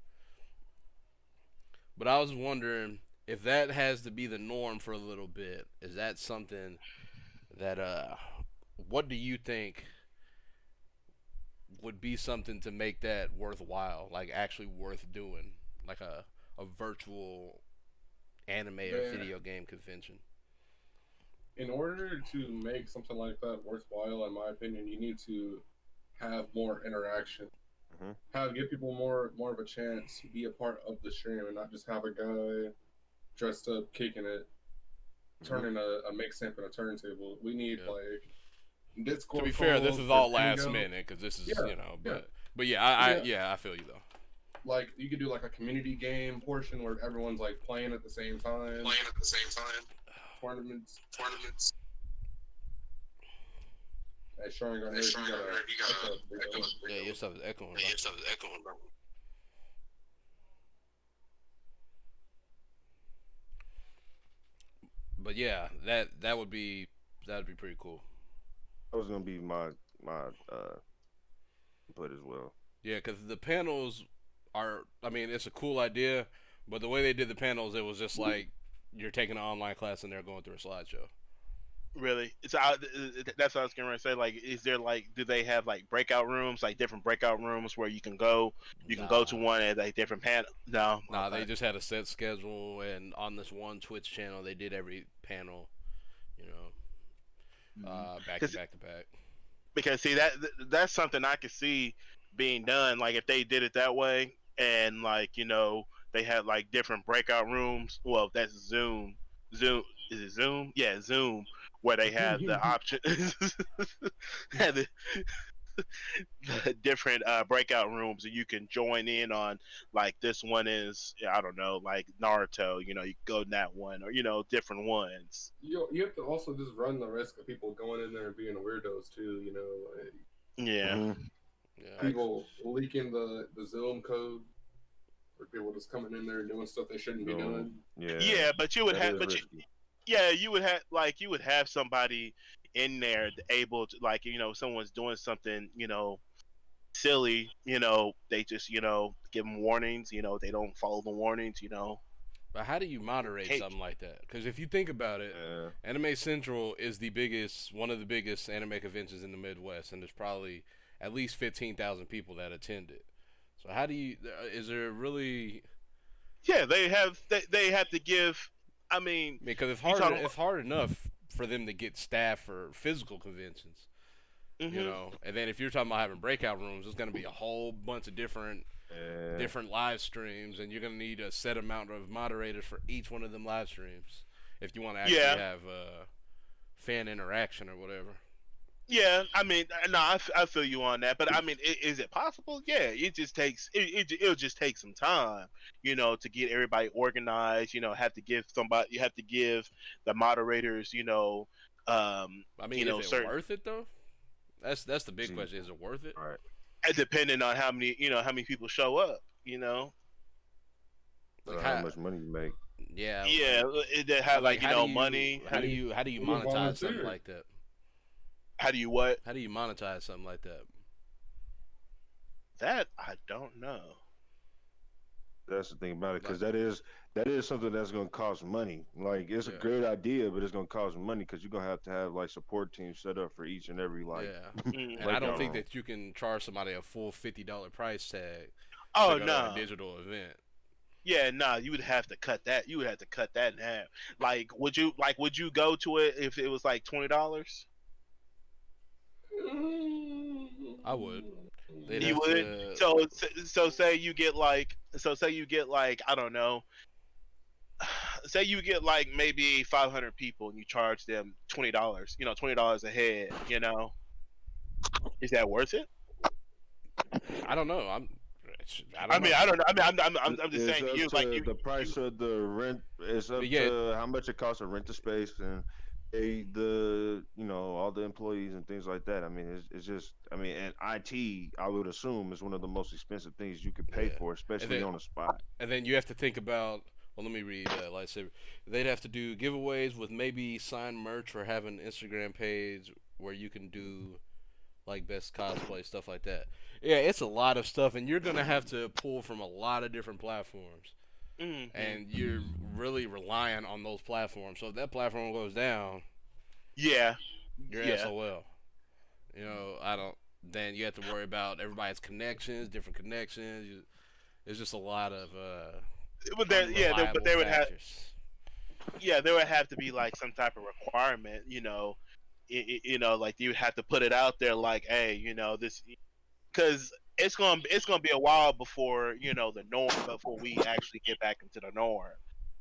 but I was wondering if that has to be the norm for a little bit. Is that something that what do you think would be something to make that worthwhile, like actually worth doing, like a virtual anime or video game convention? In order to make something like that worthwhile, in my opinion, you need to have more interaction. Mm-hmm. Give people more of a chance to be a part of the stream and not just have a guy dressed up, kicking it, turning a mix amp and a turntable. We need Yeah. like Discord. To be fair, this calls is or all last bingo. minute because this is Yeah, but yeah, Yeah. I feel you though. Like you could do like a community game portion where everyone's like playing at the same time. Tournaments. Hey, Sean got nervous. You gotta Yeah, your stuff is echoing. Bro. But yeah, that would be pretty cool. That was gonna be my input as well. Yeah, because the panels are. I mean, it's a cool idea, but the way they did the panels, it was just like you're taking an online class and they're going through a slideshow. Really, that's what I was gonna say. Like, is there like, do they have like breakout rooms, like different breakout rooms where you can go to one at like different panel? No, Nah, okay. they just had a set schedule, and on this one Twitch channel, they did every panel, you know, back to back to back. Because see that's something I could see being done. Like if they did it that way, and like they had like different breakout rooms. Well, that's Zoom. Zoom is it Zoom? Yeah, Zoom, where they have the option, have the different breakout rooms that you can join in on. Like this one is, I don't know, like Naruto. You go in that one, or different ones. You have to also just run the risk of people going in there and being weirdos too. Like, Yeah. Yeah. people leaking the Zoom code, or people just coming in there and doing stuff they shouldn't be doing. Yeah, but you would have, you would have somebody in there able to, like, someone's doing something, silly, they just, give them warnings, they don't follow the warnings. But how do you moderate something like that? Because if you think about it, Anime Central is one of the biggest anime conventions in the Midwest, and there's probably at least 15,000 people that attend it. So how do you? Is there really? Yeah, they have to give. I mean, because it's hard enough for them to get staff for physical conventions, And then if you're talking about having breakout rooms, it's going to be a whole bunch of different live streams, and you're going to need a set amount of moderators for each one of them live streams if you want to actually have fan interaction or whatever. Yeah, I mean, no, I feel you on that, but I mean, is it possible? Yeah, it just takes it'll just take some time, to get everybody organized. You have to give the moderators, I mean, is it worth it though? That's the big question. Is it worth it? All right. Depending on how many people show up, Like how much money you make. Yeah. Yeah, they have money. How do you monetize something like that? How do you what? How do you monetize something like that? That I don't know. That's the thing about it, because that is something that's going to cost money. Like, it's a great idea, but it's going to cost money because you're going to have like support teams set up for each and every and I don't think that you can charge somebody a full $50 price tag. Oh to no, a digital event. Yeah, nah, you would have to cut that. You would have to cut that in half. Like, would you go to it if it was like $20? I would. You would. So say you get like I don't know. Say you get like maybe 500 people and you charge them $20. $20 a head. Is that worth it? I don't know. I don't know. I'm just saying. The price of the rent is up to how much it costs to rent the space and pay all the employees and things like that. I mean, it's just, and IT, I would assume, is one of the most expensive things you could pay for, especially on the spot. And then you have to think about, well, let me read Lightsaber. They'd have to do giveaways with maybe signed merch or have an Instagram page where you can do like best cosplay, stuff like that. Yeah, it's a lot of stuff, and you're going to have to pull from a lot of different platforms. Mm-hmm. And you're really relying on those platforms. So if that platform goes down, you're SOL. Then you have to worry about everybody's connections, different connections. It's just a lot of there would have to be like some type of requirement, like you would have to put it out there, like, hey, this, because it's gonna be a while before the norm, before we actually get back into the norm.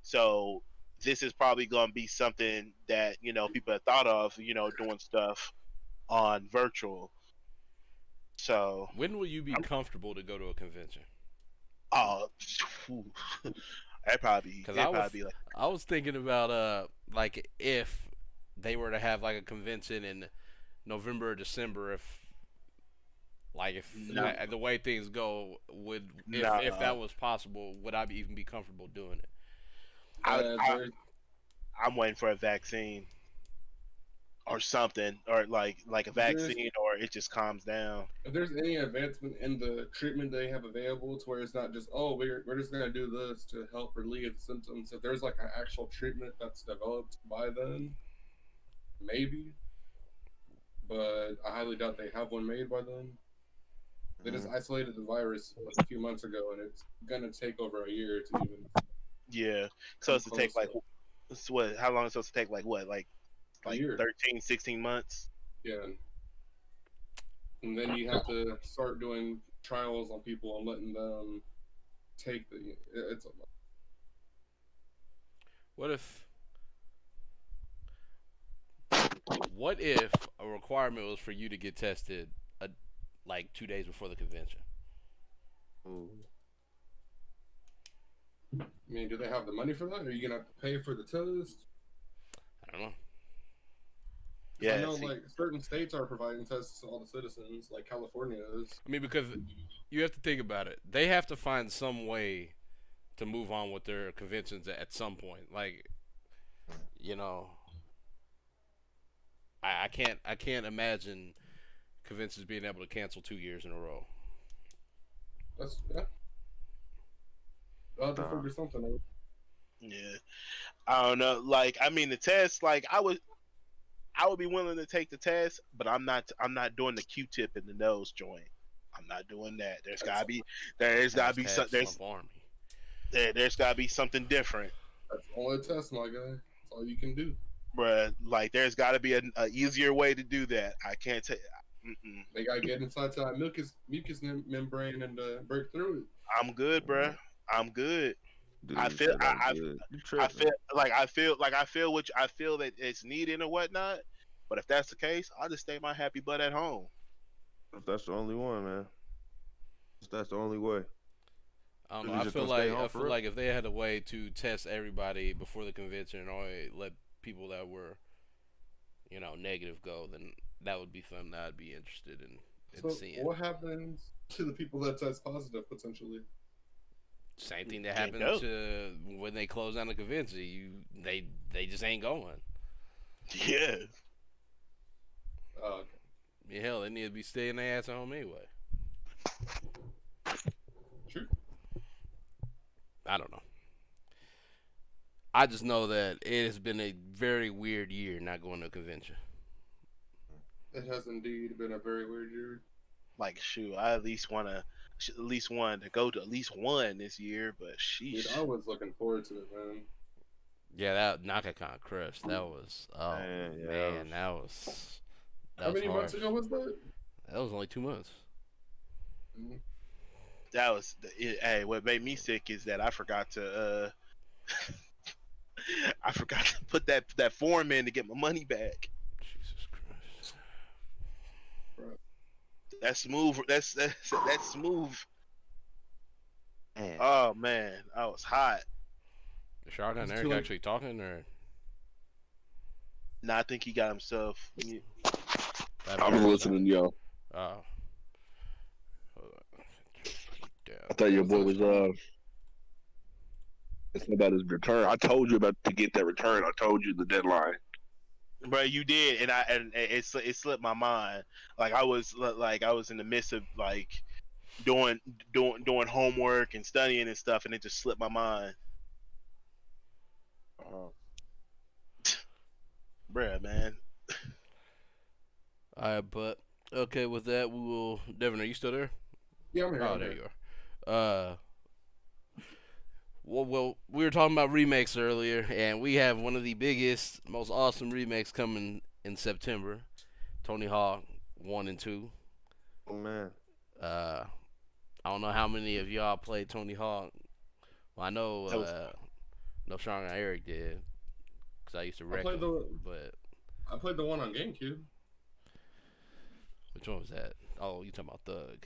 So this is probably gonna be something that people have thought of, doing stuff on virtual. So, When will you be comfortable to go to a convention? uh, Because it'd probably be like, I was thinking about like if they were to have like a convention in November or December, if No. the way things go, if nah. that was possible, would I even be comfortable doing it? I, I There's I'm waiting for a vaccine or something, or like a there's vaccine, or it just calms down. if there's any advancement in the treatment they have available to where it's not just, oh, we're just gonna do this to help relieve the symptoms. If there's like an actual treatment that's developed by then, maybe. But I highly doubt they have one made by then. They just isolated the virus like a few months ago, and it's gonna take over a year to even Yeah, so come it's to take close like, what? How long is it supposed to take? Like what? Like a year. 13, 16 months. Yeah, and then you have to start doing trials on people and letting them take the. It's a lot. What if a requirement was for you to get tested like 2 days before the convention? I mean, do they have the money for that? Are you gonna have to pay for the test? I don't know. Yeah, I know see, like certain states are providing tests to all the citizens, like California is. I mean, because you have to think about it. They have to find some way to move on with their conventions at some point. Like, you know, I can't imagine conventions being able to cancel 2 years in a row. That's yeah. I'll have to figure something out. yeah. I don't know. Like, I mean, the test. Like, I would be willing to take the test, but I'm not doing the Q-tip in the nose joint. I'm not doing that. There's gotta be Slump Army. there's gotta be something different, That's only a test, my guy. That's all you can do. bruh. Like, there's gotta be a easier way to do that. I can't take. They gotta get inside to that mucus membrane and break through it. I'm good, bruh. I'm good. Dude, I feel said I'm good. You tripping. I feel that it's needed and whatnot. But if that's the case, I'll just stay my happy butt at home. If that's the only one, man. If that's the only way. I don't You know. I just feel gonna stay like home for real? if they had a way to test everybody before the convention and only let people that were, negative go, then that would be something that I'd be interested in So seeing. what happens to the people that test positive potentially? Same thing that Can't happened go. to when they closed down the convention. They just ain't going. Yeah. Okay. Yeah, hell, they need to be staying their ass at home anyway. True. I don't know. I just know that it has been a very weird year not going to a convention. It has indeed been a very weird year. Like, shoot, I at least wanted to go to at least one this year, but Dude, sheesh. I was looking forward to it, man. Yeah, that NakaCon Crush, that was How many months harsh. ago was that? That was only 2 months. That was hey, what made me sick is that I forgot to I forgot to put that form in to get my money back. Jesus Christ. That's smooth. That's smooth. Man. Oh man, I was hot. Is Shotgun It's Eric too- actually talking or? No, I think he got himself. I'm listening, yo. Oh. Hold on. I thought your boy was it's about his return. I told you about to get that return. I told you the deadline. Bro, you did, and it slipped my mind. Like I was in the midst of like doing homework and studying and stuff, and it just slipped my mind. Bruh, man. Alright, but okay, with that we will. Devin, are you still there? Yeah, I'm here. Oh, I'm there here. you are. Well, we were talking about remakes earlier, and we have one of the biggest, most awesome remakes coming in September. Tony Hawk 1 and 2. Oh man. I don't know how many of y'all played Tony Hawk. Well, I know, That was- no Sean and Eric did. because I used to I wreck played them. But I played the one on GameCube. which one was that? Oh, you talking about Thug?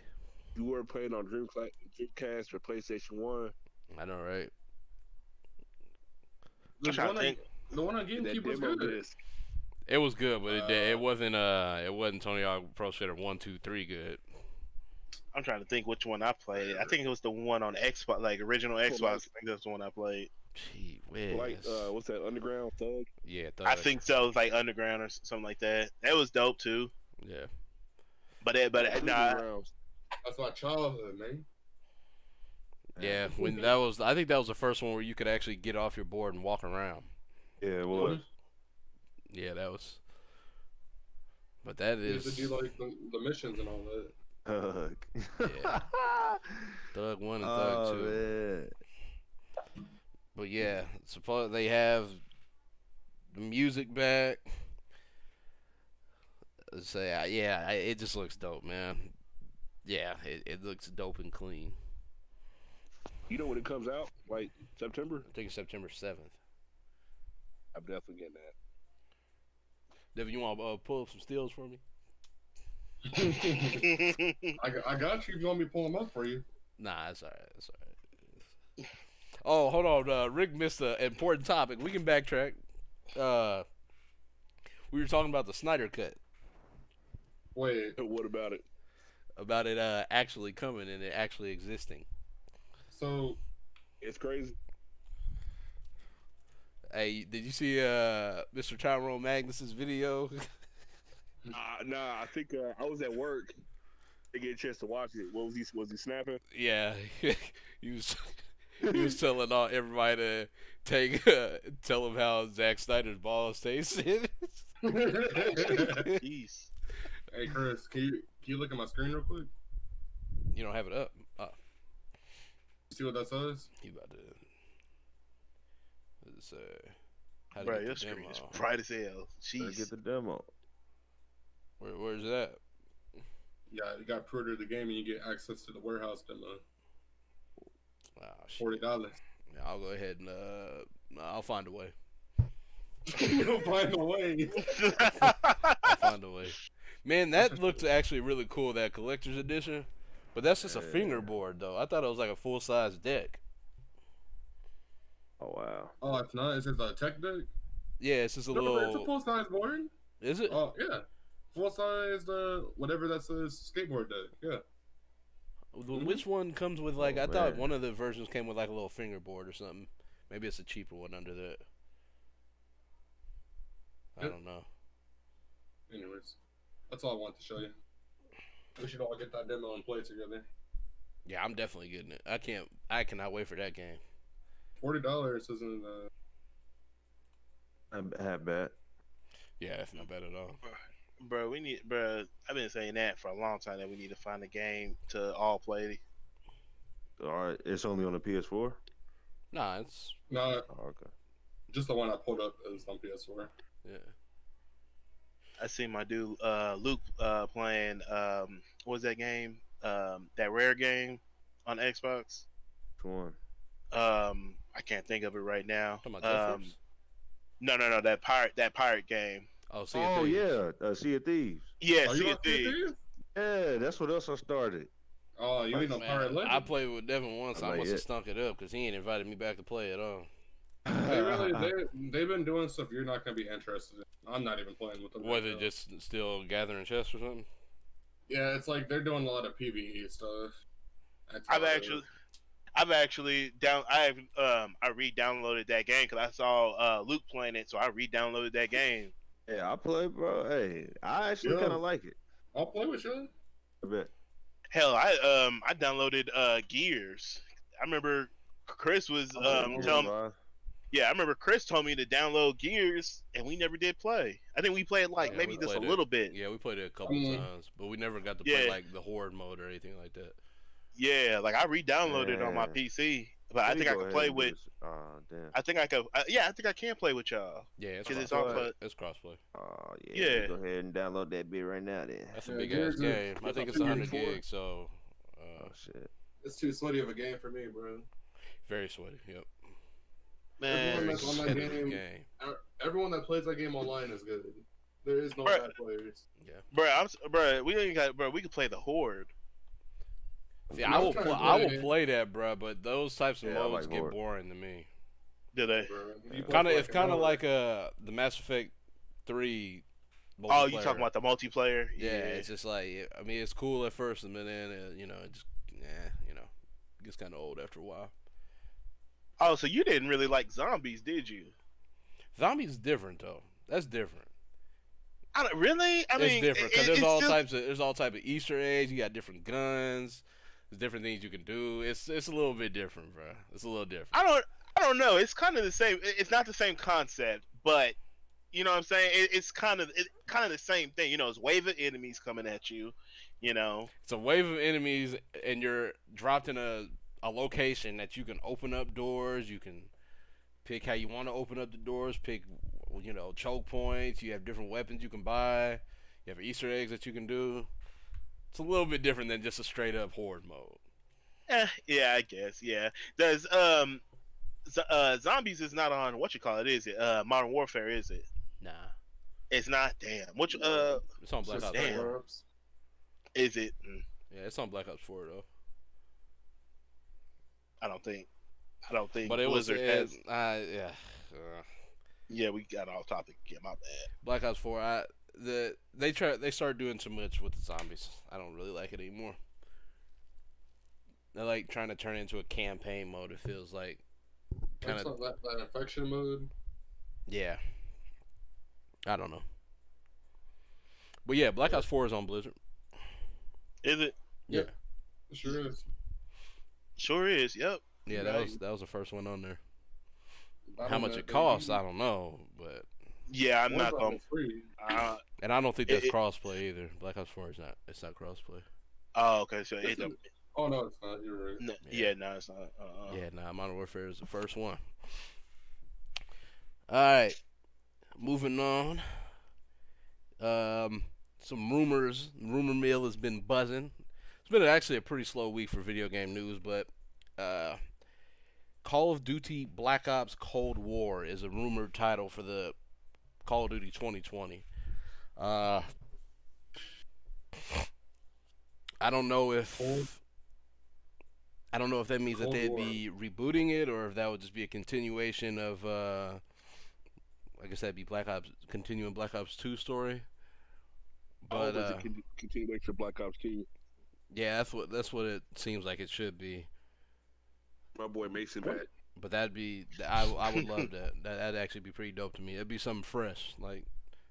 You were playing on Dreamcast for PlayStation 1. I know, right? The I'm trying one to think. the one on That GameCube was demo good. disc. It was good, but it wasn't Tony Hawk Pro Skater 1, 2, 3 good. I'm trying to think which one I played. I think it was the one on Xbox, like original Xbox. I think that's the one I played. Gee whiz. Like, what's that, Underground Thug? Yeah, Thug. I think so. It was like Underground or something like that. That was dope too. Yeah. But Proving nah. Grounds. That's my childhood, man. Yeah, when that was, I think that was the first one where you could actually get off your board and walk around. Yeah, it was. Yeah, that was. But that You used is to do like the missions and all that. Yeah. Thug 1 and Thug 2. Man. But yeah, suppose they have the music back. It just looks dope, man. Yeah, it looks dope and clean. You know when it comes out? Like September? I think it's September 7th. I'm definitely getting that. Devin, you want to pull up some steals for me? I got you if you want me to pull them up for you. Nah, that's alright. That's alright. Oh, hold on. Rick missed an important topic. We can backtrack. We were talking about the Snyder Cut. Wait, What about it? About it actually coming and it actually existing. so It's crazy. Hey, did you see Mr. Tyrone Magnus's video? Nah, I think I was at work. I get a chance to watch it. What was he? Was he snapping? Yeah, he was telling everybody to tell him how Zack Snyder's balls tasted. Jeez. hey Chris, can you look at my screen real quick? You don't have it up. You see what that says? You about to? It's how to Bro, get your the screen demo. is bright as hell. Better Jeez. get the demo. Where's that? Yeah, you got pre-order the game and you get access to the warehouse demo. Oh, shit. $40. Yeah, I'll go ahead and I'll find a way. You'll find a way. I'll find a way. Man, that looks actually really cool. That collector's edition, but that's just a fingerboard though. I thought it was like a full size deck. Oh wow. Oh, it's not. It's just a tech deck. Yeah, it's just a No, little. it's a full size board. Is it? Oh yeah, full size. Whatever that says, skateboard deck. Yeah. Which one comes with like? Oh, I thought man. one of the versions came with like a little fingerboard or something. Maybe it's a cheaper one under that. I don't know. Anyways, that's all I want to show you. We should all get that demo and play it together. Yeah, I'm definitely getting it. I cannot wait for that game. $40 isn't. Not bad. Yeah, that's not bad at all. Bro, I've been saying that for a long time that we need to find a game to all play. All right, it's only on the PS4. Nah, it's No, Oh, okay. just the one I pulled up is on PS4. yeah. I seen my dude Luke playing what was that game? That rare game on Xbox. Which one? I can't think of it right now. Talking about Death No, that pirate game. Oh, see. Oh yeah, Sea of Thieves. Yeah, Are Sea you of on Sea of Thieves. Thieves? Yeah, that's what else I started. Oh, you ain't no Pirate Man, I Legend. played with Devin once. I I like must have it. stunk it up because he ain't invited me back to play at all. They've been doing stuff you're not gonna be interested in. I'm not even playing with them. Was right it now. just still gathering chests or something? Yeah, it's like they're doing a lot of PvE stuff. That's I've all it actually, is. I re-downloaded that game because I saw Luke playing it, so I re-downloaded that game. Yeah, I play, bro. Hey, I actually Yeah. kind of like it. I'll play with you. I bet. Hell, I downloaded Gears. I remember Chris was telling me. Yeah, I remember Chris told me to download Gears, and we never did play. I think we played like Yeah, maybe we just a played it. little bit. Yeah, we played it a couple times, but we never got to play like the horde mode or anything like that. Yeah, like I re-downloaded it on my Man. PC, but I Let me think I go could ahead play and do with. this. Oh damn. I think I could. Yeah, I think I can play with y'all. Yeah, it's 'Cause it's crossplay. all play- It's crossplay. Oh yeah. Yeah. Let me go ahead and download that bit right now then. That's a Yeah, big Gears ass is- game. I think it's 100 Gears 4. gigs, so Oh shit. It's too sweaty of a game for me, bro. very sweaty. Yep. Everyone Man, that's on that Competitive game, everyone that plays that game online is good. There is no Bruh. bad players. bro, we ain't got, bro. We could play the horde. See, I'm I will, trying to I will play- play that, bro. But those types of Yeah, I modes like get Horde. boring to me. Do they? Bro. You play Kind of, for it's an kind of hour. like the Mass Effect 3. Oh, you multiplayer. talking about the multiplayer? Yeah, it's just like, I mean, it's cool at first, and then you know, it just gets kind of old after a while. Oh, so you didn't really like zombies, did you? Zombies is different though. That's different. I don't really. I mean, It's different because it's there's all type of Easter eggs. You got different guns. There's different things you can do. It's a little bit different, bro. It's a little different. I don't know. It's kind of the same. It's not the same concept, but you know what I'm saying. It's kind of the same thing. You know, it's wave of enemies coming at you. You know. It's a wave of enemies, and you're dropped in a location that you can open up doors. You can pick how you want to open up the doors. Pick, choke points. You have different weapons you can buy. You have Easter eggs that you can do. It's a little bit different than just a straight up horde mode. Yeah, I guess. Yeah. Does zombies is not on what you call it, is it? Modern Warfare, is it? Nah, It's not. Damn. What you it's on Black Just Ops damn. 4. power-ups. is it? Yeah, it's on Black Ops 4 though. I don't think But it was Blizzard has. yeah. Yeah, we got off topic. Yeah, my bad. Black Ops 4. They started doing too much with the zombies. I don't really like it anymore. They're like trying to turn it into a campaign mode. It feels like kind That's of not that infection mode. yeah. I don't know. But yeah, Black Ops 4 is on Blizzard. Is it? Yeah. It sure is. Sure is. Yep. Yeah, Right. that was the first one on there. I How don't much know it if they costs, do- I don't know, but Yeah, I'm One's not on going. the free. and I don't think that's It- crossplay either. Black Ops 4 is not. It's not crossplay. Oh, okay. So This it don't. Oh no, it's not. You're right. No, Yeah. yeah, no, it's not. Yeah, nah, Modern Warfare is the first one. Alright. Moving on. Some rumors. Rumor mill has been buzzing. It's been actually a pretty slow week for video game news, but Call of Duty Black Ops Cold War is a rumored title for the Call of Duty 2020. I don't know if that means that Cold they'd War. be rebooting it, or if that would just be a continuation of, I guess that'd be continuing Black Ops 2 story. But Always a continuation of Black Ops 2. yeah, that's what it seems like it should be. My boy Mason back. But that'd be, I would love that. That'd actually be pretty dope to me. It'd be something fresh. Like,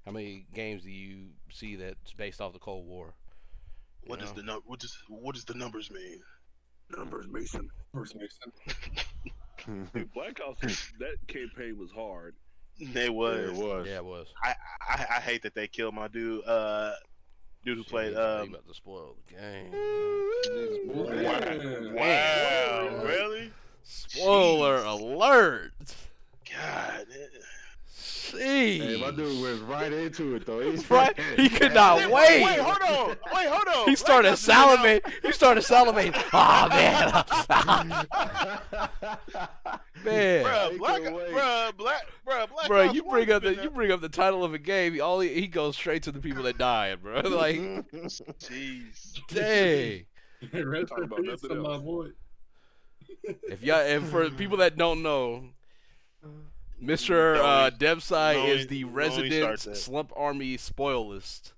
how many games do you see that's based off the Cold War? What does the what does the numbers mean? Numbers, Mason. First Mason. Dude, Black Ops, that campaign was hard. They was. it was. Yeah, it was. I hate that they killed my dude. Dude who Shit, played. you about to spoil the game. Yeah. Wow, really? Spoiler alert! God. See, Hey, my dude went right into it though. right? He could not Wait, wait. hold on. Wait, hold on. He started salivating. He started salivating. Oh man, man. Bruh, He Black, couldn't wait. Black Bro, Ops you 1 bring up been the title of a game. He goes straight to the people that died, bro. Like, Jeez. dang. Rest Talk in about peace nothing to my else. boy. And for people that don't know, Mr. Debsai don't is e- the don't resident start that. Slump Army spoilist.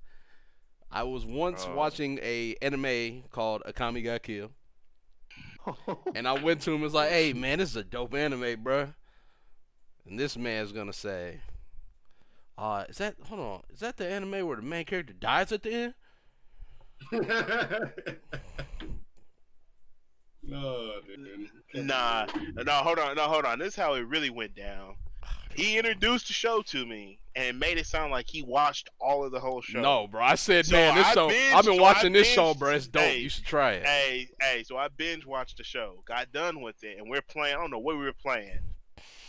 I was once watching a anime called Akami Got Killed, and I went to him and was like, "Hey man, this is a dope anime, bro." And this man's gonna say, is that the anime where the main character dies at the end?" No, dude. Nah, hold on. This is how it really went down. He introduced the show to me and made it sound like he watched all of the whole show. No, bro. I said, So man, this I show. binged- I've been so watching I this show, binged- bro. It's dope. hey, You should try it. Hey, so I binge watched the show, got done with it, and we're playing. I don't know what we were playing,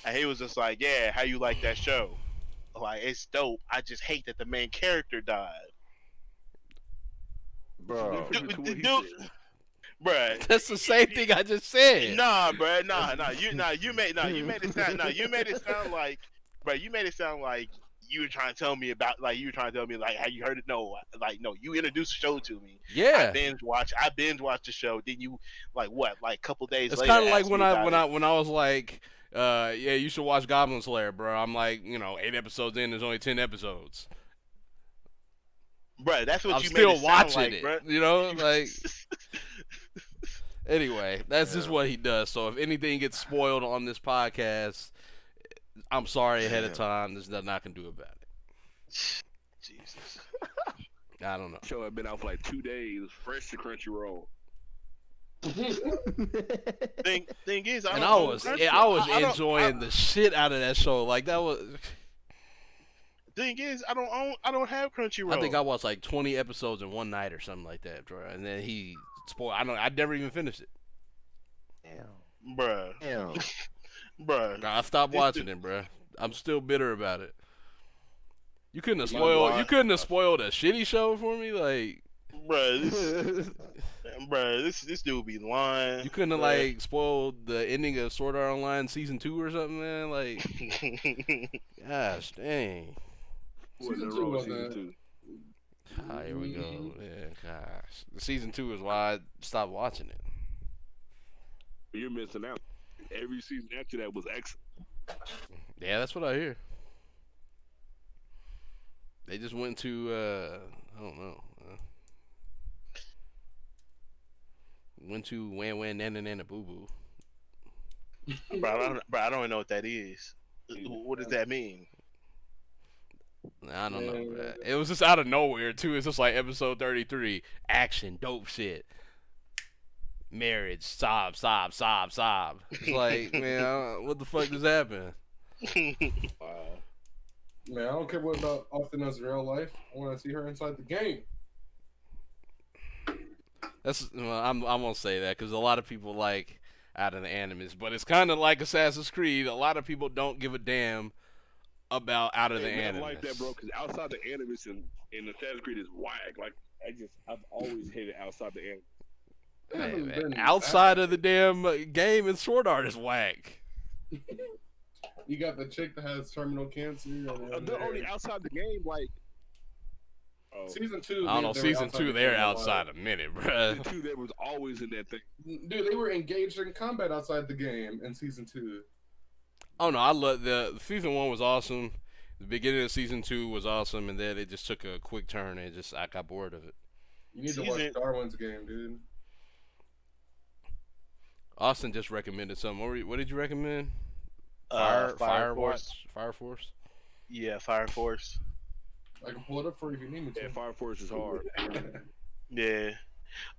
and he was just like, "Yeah, how you like that show?" Like, it's dope. I just hate that the main character died. Bro. Different to what he Dude, said. bruh. That's the same thing I just said. Nah, bruh. You made it sound. No, you made it sound like, bruh. You made it sound like you were trying to tell me about, like you were trying to tell me like how you heard it. No, like no, you introduced the show to me. Yeah. I binge watched the show. Then you like what? Like a couple days It's later. kind of like asked when me I about when I was like, yeah, you should watch Goblin Slayer, bro. I'm like, 8 episodes in. There's only 10 episodes. Bruh, that's what I'm you still made it watching sound like, it. bruh. Like. Anyway, that's just what he does. So if anything gets spoiled on this podcast, I'm sorry ahead of time. There's nothing I can do about it. Jesus. I don't know. Show had been out for like 2 days, fresh to Crunchyroll. Thing is, And I was enjoying the shit out of that show. Like that was. Thing is, I don't have Crunchyroll. I think I watched like 20 episodes in one night or something like that, bro. And then he spoiled. I never even finished it. Damn. Bruh. Damn. Bruh. I stopped watching it, bro. I'm still bitter about it. You couldn't have My spoiled. God. You couldn't have spoiled a shitty show for me, like. This dude be lying. You couldn't have bruh. like spoiled the ending of Sword Art Online season 2 or something, man. Like, gosh, dang. Season Wasn't 2 wrong, wasn't. season 2. Ah, here we go. Yeah, gosh. Season 2 is why I stopped watching it. You're missing out. Every season after that was excellent. Yeah, that's what I hear. They just went to I don't know. Went to Wan Wan Nana Nana Boo Boo. Bro, I don't even know what that is. What does that mean? I don't know, bro. It was just out of nowhere too. It's just like episode 33, action, dope shit, marriage, sob. It's like, man, what the fuck just happened? Wow. Man, I don't care what about Athena's real life. I want to see her inside the game. I'm gonna say that because a lot of people like Out of the Animus, but it's kind of like Assassin's Creed. A lot of people don't give a damn about Out of the Hey, man, I Animus. like that, bro. Because outside the Animus and Assassin's Creed is whack. Like I've always hated outside the Animus. It Hey, hasn't man, been outside bad. of the damn game and Sword Art is whack. You got the chick that has terminal cancer. And They're only outside the game, like. Oh, season 2. I don't know. they were Season outside 2, the they're game a lot. outside a minute, bruh. season 2, there was always in that thing. Dude, they were engaged in combat outside the game in season 2. Oh no, I love the season 1 was awesome. The beginning of season 2 was awesome, and then it just took a quick turn, and I got bored of it. You need to watch Darwin's game, dude. Austin just recommended something. What did you recommend? Fire Force. Fire Force. Yeah, Fire Force. I can pull it up for you if you need me to. Yeah, Fire Force is hard. Yeah.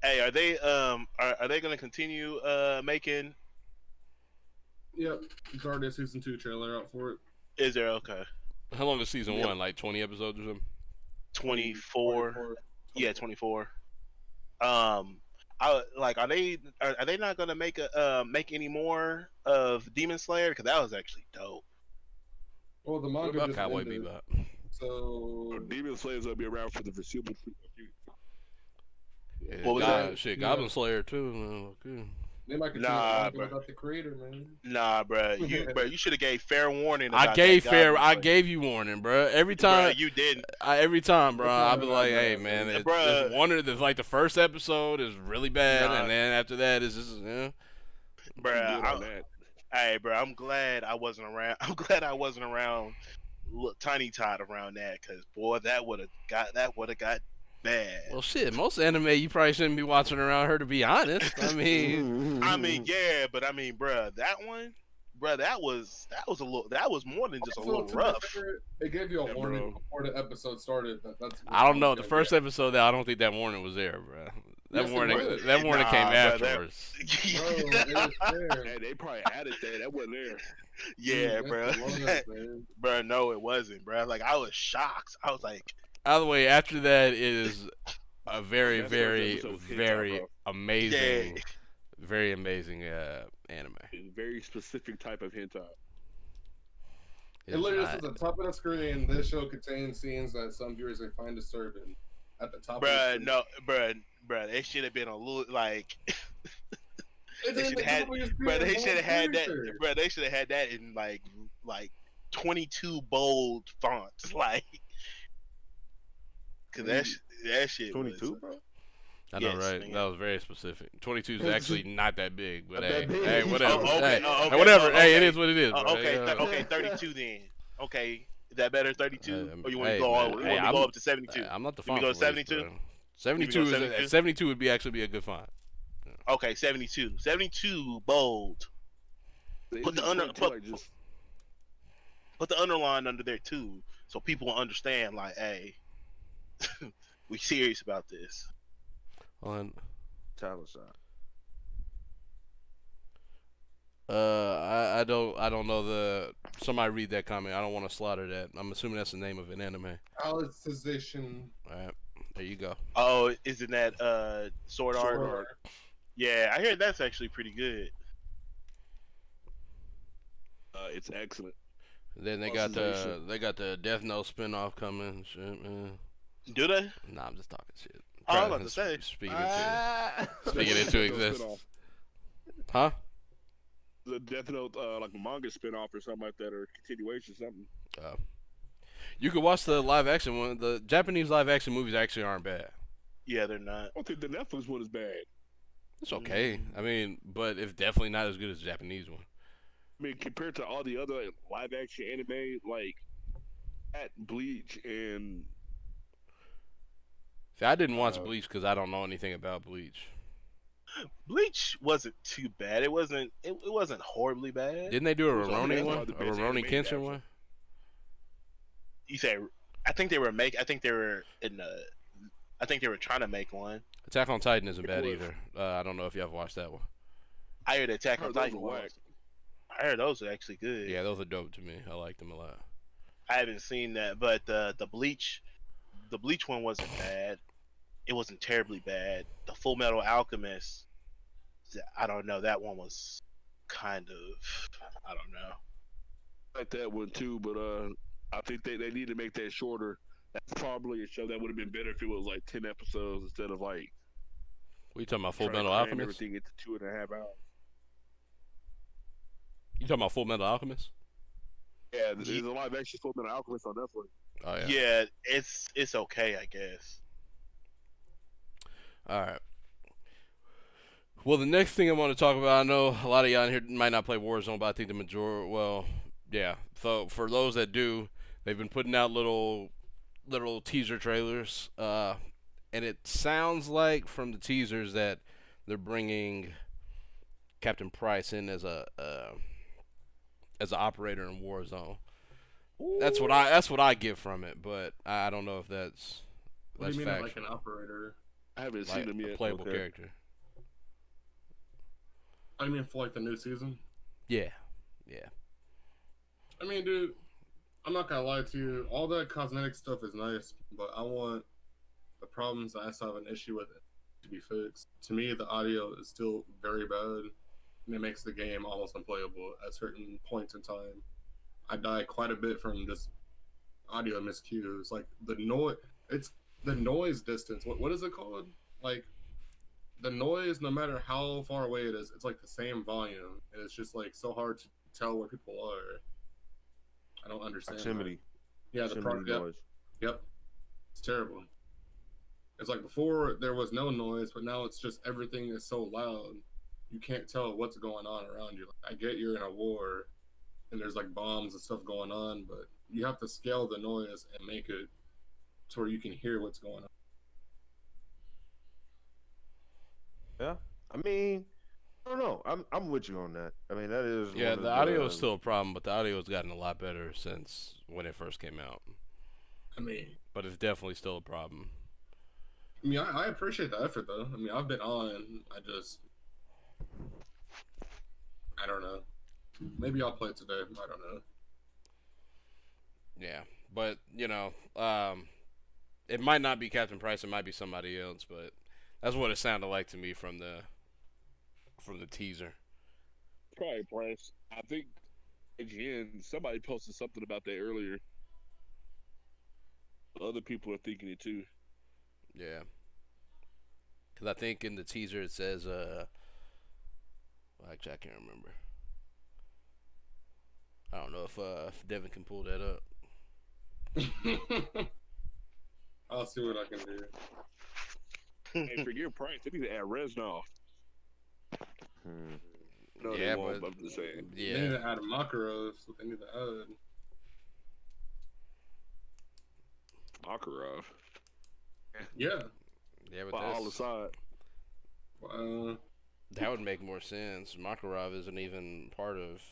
Hey, are they gonna continue making? Yep, there's already a season 2 trailer out for it. Is there okay? How long is season 1? Like 20 episodes or something? 24. Yeah, 24. Are they not gonna make any more of Demon Slayer? Because that was actually dope. Well, the What manga about just Cowboy ended, Bebop? so Demon Slayer's gonna be around for the foreseeable future. Yeah, What was that? Shit, Yeah. Goblin Slayer too. Okay. they might continue Nah, talking bro. about the creator, man. Nah, bro, you should have gave fair warning. I about gave that fair. Goblin I Slayer. gave you warning, bro. Every Bruh, time. you didn't. Every time, bro. That's I'll not be about like, that, hey, man. man. Bruh. There's like the first episode is really bad, Nah. and then after that is just Bruh, I'm good on that. Hey, bro, I'm glad I wasn't around. I'm glad I wasn't around. Tiny Todd around that, because boy, that would have got bad. Well, shit. Most anime you probably shouldn't be watching around her, to be honest. I mean, Yeah, but I mean, bruh, that one, bruh, that was more than just a So, little to be rough. fair, they gave you a Yeah, warning bro. before the episode started. That's I don't know. The yeah, first episode, I don't think that warning was there, bro. That Yes, it warning, was. that warning Nah, came bro, that- afterwards. Bro, it was there. Hey, they probably added that. That wasn't there. Yeah, Dude, bro. that's the longest, man. Bro, no, it wasn't, bro. Like, I was shocked. I was like, Either way, after that is a very, That's very, first episode was hentai, very bro. amazing, very amazing anime. It's a very specific type of hentai. It literally says at the top of the screen, this show contains scenes that some viewers may find disturbing. at the top. Bruh, of the no, bruh, it should have been a little like. It's They in should the have had, top of your bro. screen, They should have had that, character. bro. They should have had that in like 22 bold fonts, like, cause that shit 22, was. bro. I know, Yes, right? man. That was very specific. 22 is actually not that big, but Not hey, that big. hey, whatever. Oh, okay, Hey, oh, okay, whatever. oh, Hey, it okay. is what it is, bro. Okay, Yeah. okay, 32 then. Okay, is that better? 32, or you want Hey, to go? man, You hey, want to go up to 72? I'm not the Let me font go police, 72? bro. 72 is 72? 72 would be actually be a good font. Okay, 72. 72 bold. Put the put the underline under there too, so people will understand. Like, hey, we serious about this. On Italicized. I don't know the. Somebody read that comment. I don't want to slaughter that. I'm assuming that's the name of an anime. Alicization. All right, there you go. Oh, isn't that sword art? Sword art. Yeah, I hear that's actually pretty good. It's excellent. Then they got the Death Note spinoff coming. Shit, man. Do they? Nah, I'm just talking shit. Oh, I was about to say. Speaking into existence. Huh? The Death Note, like a manga spinoff or something like that, or continuation, something. You could watch the live action one. The Japanese live action movies actually aren't bad. Yeah, they're not. I don't think the Netflix one is bad. It's okay. I mean, but it's definitely not as good as the Japanese one. I mean, compared to all the other live action anime, like at Bleach and See, I didn't watch Bleach because I don't know anything about Bleach. Bleach wasn't too bad. It wasn't horribly bad. Didn't they do a It was only Rurouni that's one? why the A best Rurouni anime Kenshin adaptation. one? You say? I think they were I think they were trying to make one. Attack on Titan isn't bad was. either. I don't know if you have watched that one. I heard Attack on heard those Titan were whack. was. I heard those are actually good. Yeah, those are dope to me. I like them a lot. I haven't seen that, but the Bleach one wasn't bad. It wasn't terribly bad. The Full Metal Alchemist, I don't know. That one was kind of, I don't know. I like that one too, but I think they need to make that shorter. That's probably a show that would have been better if it was like 10 episodes instead of like. What you talking about, Full trying to Metal cram Alchemist? Everything into 2.5 hours. You talking about Full Metal Alchemist? Yeah, there's a live action Full Metal Alchemist on Netflix. Oh yeah. Yeah, it's okay, I guess. All right. Well, the next thing I want to talk about, I know a lot of y'all in here might not play Warzone, but I think the majority, well, yeah. So for those that do, they've been putting out little teaser trailers, and it sounds like from the teasers that they're bringing Captain Price in as an operator in Warzone. That's what I get from it, but I don't know if that's What do you mean, factual. like an operator? I haven't Like seen them a yet. playable Okay. character. I mean, for like the new season. Yeah. I mean, dude, I'm not gonna lie to you. All that cosmetic stuff is nice, but I want the problems that I still have an issue with it to be fixed. To me, the audio is still very bad, and it makes the game almost unplayable at certain points in time. I die quite a bit from just audio miscues. Like the noise, it's the noise distance. What is it called? Like the noise, no matter how far away it is, it's like the same volume, and it's just like so hard to tell where people are. I don't understand. Proximity. Yeah, the Proximity yep, noise. yep. It's terrible. It's like before there was no noise, but now it's just everything is so loud. You can't tell what's going on around you. Like, I get you're in a war and there's like bombs and stuff going on, but you have to scale the noise and make it to where you can hear what's going on. Yeah. I mean, I don't know. I'm with you on that. I mean, that is. Yeah, one of the audio is still a problem, but the audio has gotten a lot better since when it first came out. I mean, But it's definitely still a problem. I appreciate the effort though. I mean, I've been on. I don't know. Maybe I'll play it today. I don't know. Yeah, but it might not be Captain Price. It might be somebody else, but that's what it sounded like to me from the teaser. Probably Price. I think again, somebody posted something about that earlier. Other people are thinking it too. Yeah. Because I think in the teaser it says, well, actually, I can't remember. I don't know if Devin can pull that up. I'll see what I can do. Hey, forget price. They need to add Reznov. No, Yeah, they won't. but- I'm just saying. They need Yeah. to add Makarov. So they need to add. Makarov. Yeah. Yeah, but By all that's, aside. that would make more sense. Makarov isn't even part of,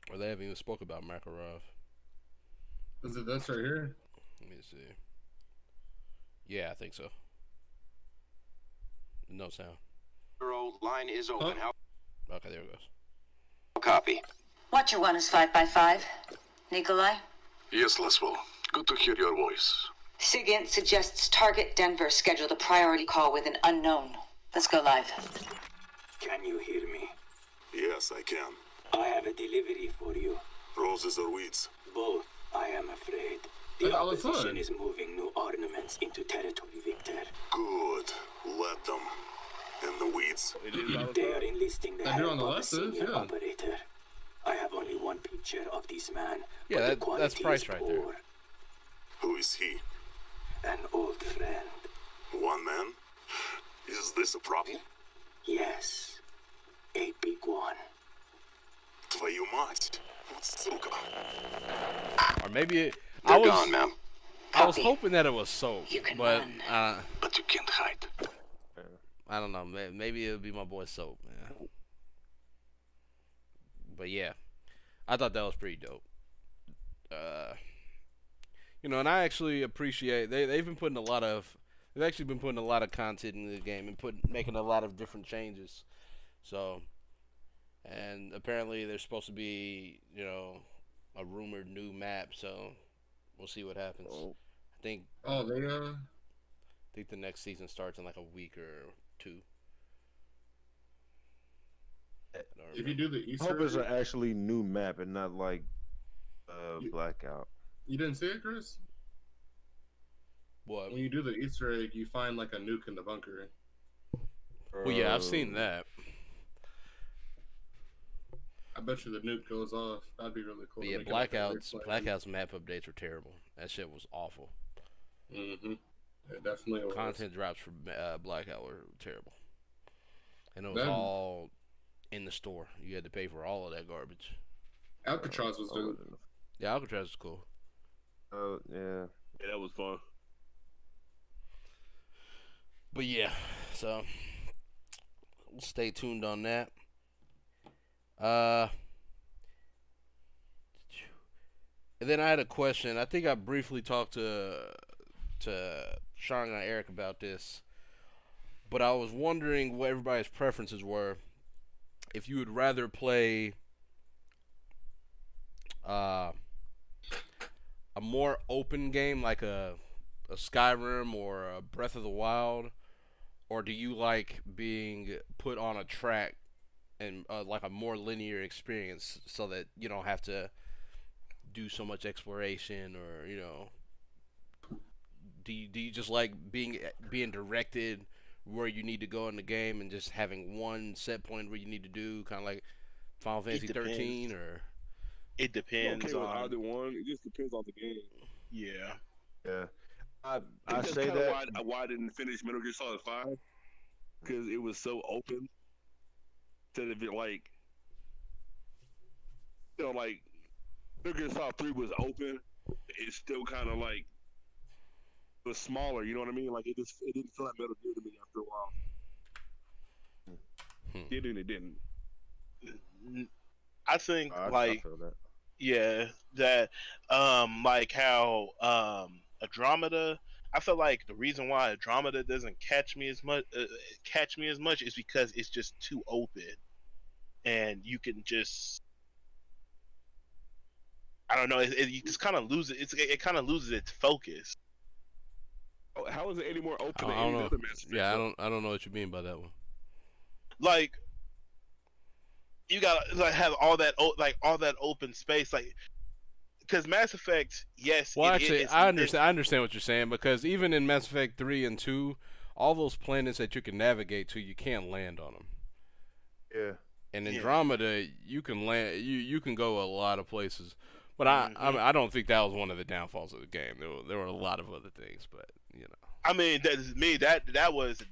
or they haven't even spoke about Makarov. Is it this right here? Let me see. Yeah, I think so. No sound. Line is open. Huh? How Okay, there it goes. copy? Watcher 1 is 5x5. Nikolai? Yes, Laswell. Good to hear your voice. SIGINT suggests target Denver scheduled a priority call with an unknown. Let's go live. Can you hear me? Yes, I can. I have a delivery for you. Roses or weeds? Both, I am afraid. The That's all it's opposition on. is moving new ornaments into territory, Victor. Good. Let them. And the weeds? It is all They are aside. enlisting the That dude help on the of a left is, senior yeah. operator. I have only one picture of this man. Yeah, but the that's quality Price is right there. poor. Who is he? An old friend. One man? Is this a problem? Yes. A big one. Твою мать. Вот сука. Or maybe it, They're gone, ma'am. I was Copy. hoping that it was soap, You can but run. But you can't hide. I don't know. Maybe it'll be my boy Soap, man. But yeah, I thought that was pretty dope. You know, and I actually appreciate they've been putting a lot of content in the game and making a lot of different changes. So, and apparently there's supposed to be, you know, a rumored new map. So we'll see what happens. I think Oh, they the next season starts in like a week or two. I don't if you remember. do the I Easter hope it's egg, an actually new map and not like You- blackout. you didn't see it, Chris? What? When you do the Easter egg, you find like a nuke in the bunker. Well, yeah, I've seen that. I bet you the nuke goes off. That'd be really cool. But yeah, Blackout's map updates were terrible. That shit was awful. Mm-hmm. It definitely was. Content drops for Blackout were terrible, and it was Then- all in the store. You had to pay for all of that garbage. Alcatraz was dope. Yeah, Alcatraz is cool. Oh yeah. Yeah, that was fun. But yeah, so we'll stay tuned on that. And then I had a question. I think I briefly talked to Sean and Eric about this, but I was wondering what everybody's preferences were. If you would rather play a more open game like a Skyrim or a Breath of the Wild, or do you like being put on a track and like a more linear experience so that you don't have to do so much exploration, or you know, do you just like being directed where you need to go in the game and just having one set point where you need to do, kind of like Final Fantasy 13, or It I'm depends okay with on. either one. It just depends on the game. Yeah. Yeah. I That's say kinda that. why I didn't finish Metal Gear Solid 5, because it was so open. Instead of it like, you know, like Metal Gear Solid 3 was open. It's still kind of like it was smaller. You know what I mean? Like it didn't feel like Metal Gear to me after a while. It didn't. It didn't. I think I like feel that. yeah, that like how Andromeda. I feel like the reason why Andromeda doesn't catch me as much is because it's just too open, and you can just I don't know. You just kind of lose it. It kind of loses its focus. Oh, how is it any more open I than don't any know. other Mass Effect? Yeah, I don't know what you mean by that one. Like you gotta like have all that open space. Like because Mass Effect, yes. Well, actually, I understand what you're saying, because even in Mass Effect 3 and 2, all those planets that you can navigate to, you can't land on them. Yeah. In Yeah. Andromeda, you can land. You can go a lot of places, but I don't think that was one of the downfalls of the game. There were a lot of other things, but you know. I mean, that was a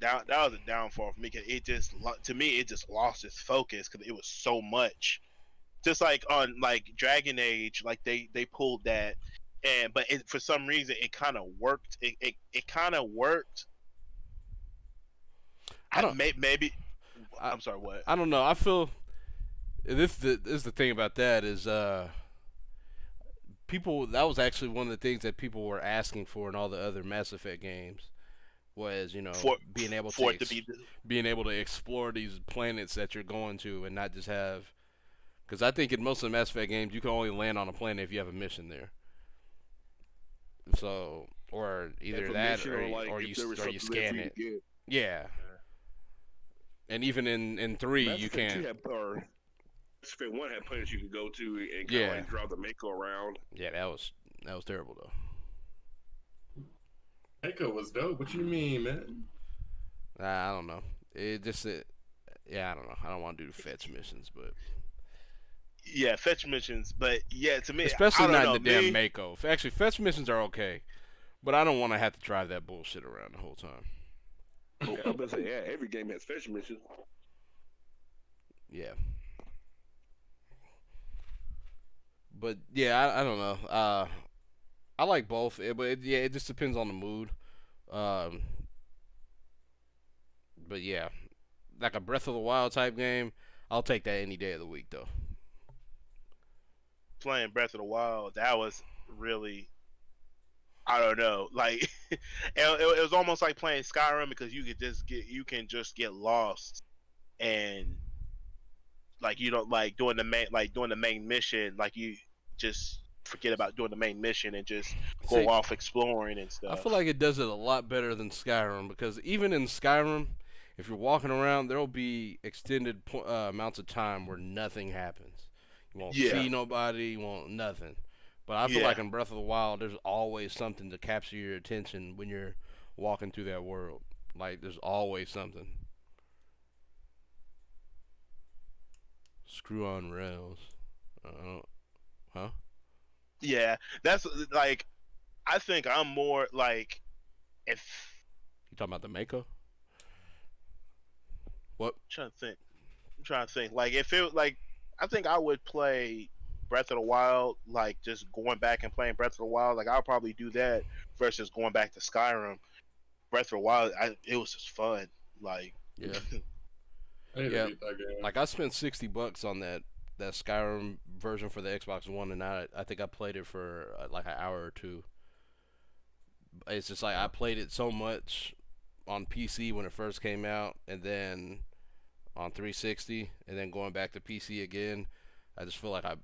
downfall for me, because it just, to me, it just lost its focus because it was so much. Just like on like Dragon Age, like they pulled that, but for some reason it kind of worked. It kind of worked. Maybe. I'm sorry. What? I don't know. I feel this is the thing about that is people. That was actually one of the things that people were asking for in all the other Mass Effect games. Was, you know, being able to explore these planets that you're going to and not just have. Because I think in most of the Mass Effect games, you can only land on a planet if you have a mission there. So, or either that or you scan it. Yeah. And even in 3, you can't. Mass Effect 1 had planets you could go to and kind of like drive the Mako around. Yeah, that was terrible though. Mako was dope. What you mean, man? I don't know. I don't know. I don't want to do the fetch missions, but. Yeah, fetch missions, but yeah, to me, especially not in the damn Mako. Actually, fetch missions are okay, but I don't want to have to drive that bullshit around the whole time. Yeah, I was about to say, yeah, every game has fetch missions. Yeah. But yeah, I don't know. I like both, but it just depends on the mood. But yeah, like a Breath of the Wild type game, I'll take that any day of the week though. Playing Breath of the Wild, that was really, I don't know, like it was almost like playing Skyrim, because you can just get lost, and like you don't like doing the main mission, like you just forget about doing the main mission and just go off exploring and stuff. I feel like it does it a lot better than Skyrim, because even in Skyrim, if you're walking around, there'll be extended amounts of time where nothing happens. You won't see nobody, you won't nothing. But I feel like in Breath of the Wild, there's always something to capture your attention when you're walking through that world. Like, there's always something. Screw on rails. Huh? Yeah, that's like, I think I'm more like, if you talking about the Mako? What? I'm trying to think. Like, if it like, I think I would play Breath of the Wild, like just going back and playing Breath of the Wild. Like, I'll probably do that versus going back to Skyrim. Breath of the Wild, it was just fun. Like, yeah, I need to beat that game. Like, I spent $60 on that Skyrim version for the Xbox One, and I think I played it for like an hour or two. It's just like I played it so much on PC when it first came out, and then on 360, and then going back to PC again. I just feel like I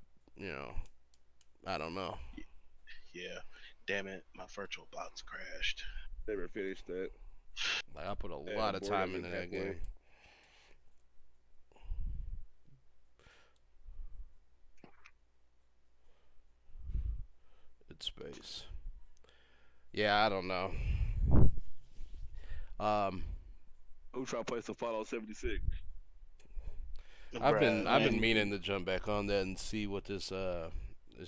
don't know. Yeah, damn it, my virtual box crashed. Never finished that. Like, I put a lot of time into that game. It's space. Yeah, I don't know. Who trying to play some Fallout 76? I've been meaning to jump back on that and see what this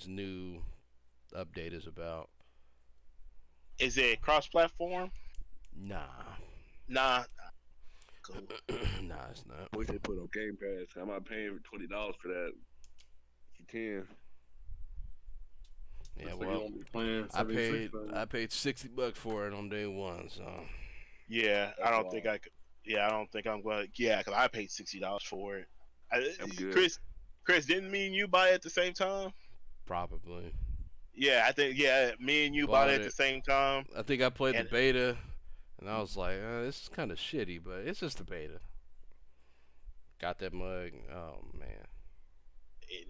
new update is about. Is it cross-platform? Nah. Cool. Nah, it's not. I wish they put on Game Pass. I'm not paying $20 for that. If you can. Yeah, well, I paid $60 for it on day one, so. Yeah, I don't think I could. Yeah, I don't think I'm going to. Yeah, because I paid $60 for it. Chris, didn't me and you buy it at the same time? Probably. Yeah, I think, me and you bought it at the same time. I think I played the beta, and I was like, this is kind of shitty, but it's just a beta. Got that mug. Oh, man.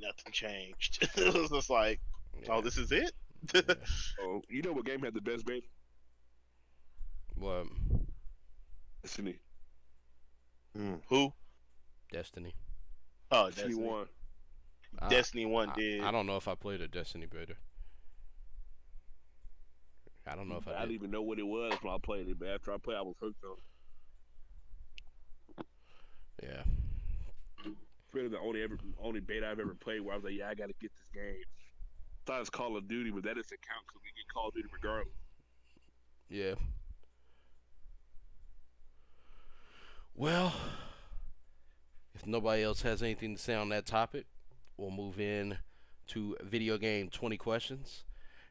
Nothing changed. It was just like, oh, this is it? Yeah. Oh, you know what game had the best beta? What? Destiny. Who? Destiny. Oh, Destiny 1. Destiny 1 did. I don't know if I played a Destiny beta. I don't know if I I didn't did. even know what it was when I played it, but after I played, I was hooked on it. Yeah. Really, the only beta I've ever played where I was like, yeah, I got to get this game. Besides Call of Duty, but that doesn't count because we get Call of Duty regardless. Yeah. Well, if nobody else has anything to say on that topic, we'll move in to video game 20 questions.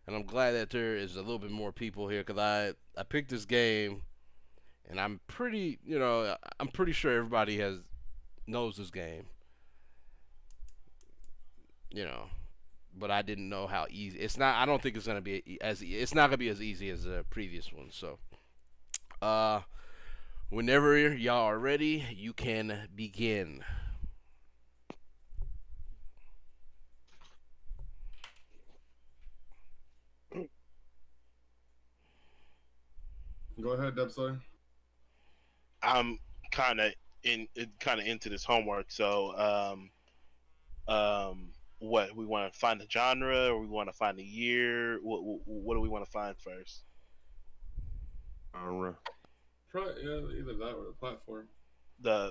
And I'm glad that there is a little bit more people here because I picked this game, and I'm pretty sure everybody knows this game. You know, but I didn't know how easy. It's not. I don't think it's gonna be it's not gonna be as easy as the previous one. So, uh, whenever y'all are ready, you can begin. Go ahead, Dubsy. I'm kind of into this homework. So, what we want to find the genre, or we want to find the year? What do we want to find first? Genre. Probably either that or the platform.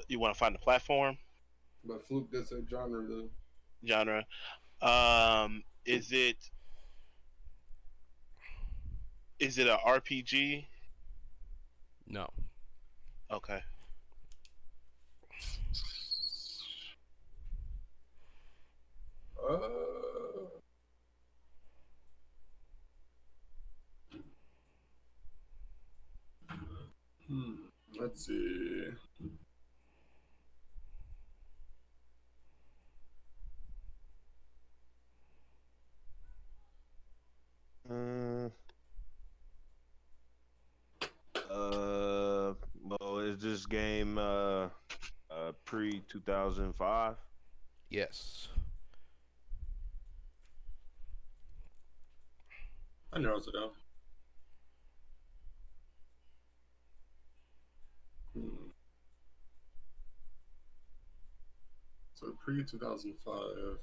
You want to find the platform But Fluke did say genre though. genre. Is it a RPG? No. Okay. Let's see. Well, is this game pre 2005? Yes. I narrowed it down. So pre 2005.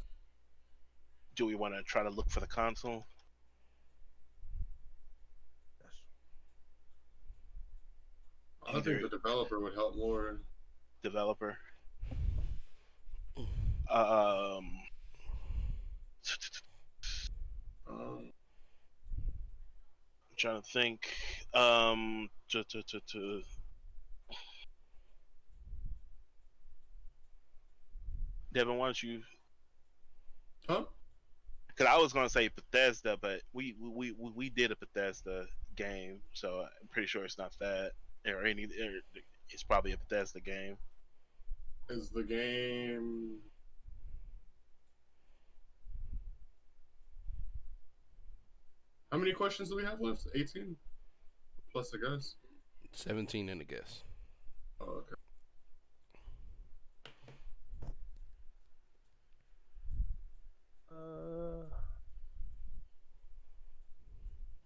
Do we want to try to look for the console? Yes. I think the developer would help more. Developer. Um. Um, I'm trying to think. Devin, why don't you? huh? Because I was gonna say Bethesda, but we did a Bethesda game, so I'm pretty sure it's not that it's probably a Bethesda game. Is the game? How many questions do we have left? 18 plus, I guess. 17 and a guess. Oh, okay.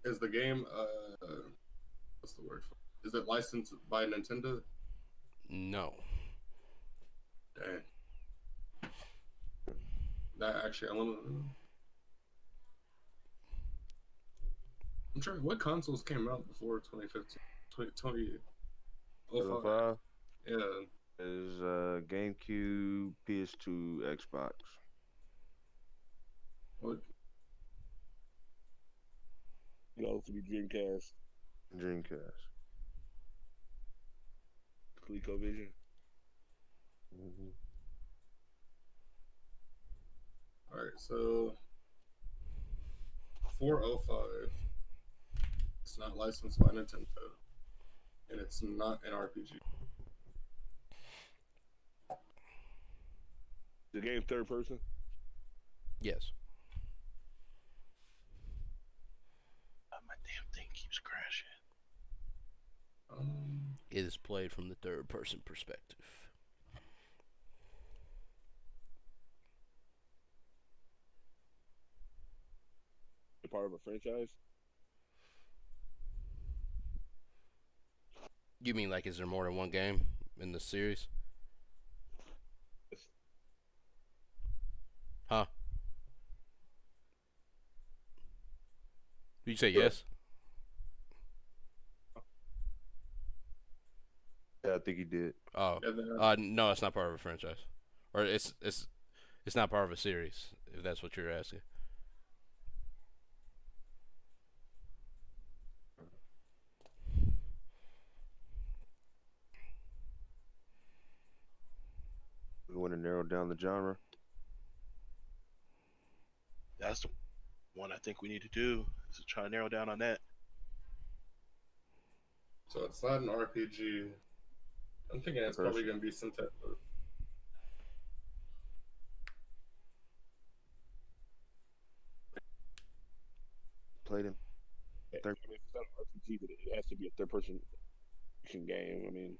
Is the game what's the word for it? Is it licensed by Nintendo? No. Dang. That actually, I'm trying. What consoles came out before 2015? 2005? 2005 Yeah. is GameCube, PS2, Xbox. What? It also be Dreamcast, Dreamcast. ColecoVision. Mm-hmm. All right. So 405. It's not licensed by Nintendo, and it's not an RPG. The game third person. Yes. My damn thing keeps crashing. It is played from the third person perspective. A part of a franchise. You mean like is there more than one game in the series? Huh? Did you say yes? think he did. Oh, Yeah, no, it's not part of a franchise, or it's not part of a series. If that's what you're asking. We want to narrow down the genre. That's the one I think we need to do. Is to try to narrow down on that. so it's not an RPG. I'm thinking it's probably Person. gonna be some type of. Played him. I mean, if it's not an RPG, but it has to be a third-person action game. I mean,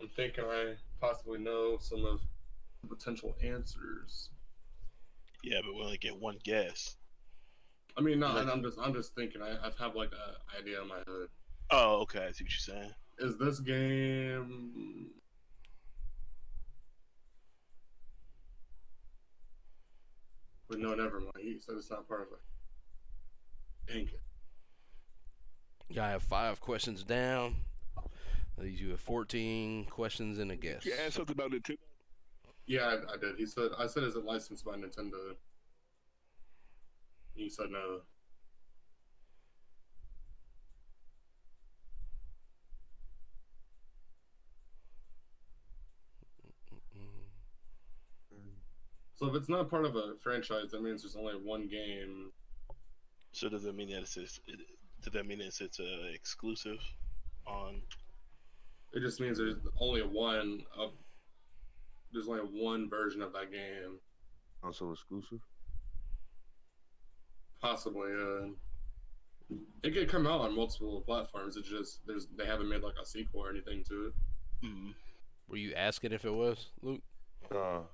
I'm thinking I possibly know some of the potential answers. Yeah, but we only get one guess. I mean, no, I'm just thinking. I have like an idea in my head. Oh, okay. I see what you're saying. Is this game? But no, never mind. He said it's not part of it. Dang it. Yeah, I have 5 questions down. That leaves you with 14 questions and a guess. you asked something about Nintendo. Yeah, I did. I said, is it licensed by Nintendo? He said no. So if it's not part of a franchise, that means there's only one game. So does that mean that does that mean it's exclusive on? It just means there's only there's only one version of that game. Console exclusive. Possibly, it could come out on multiple platforms. It just they haven't made like a sequel or anything to it. Mm-hmm. Were you asking if it was, Luke? No.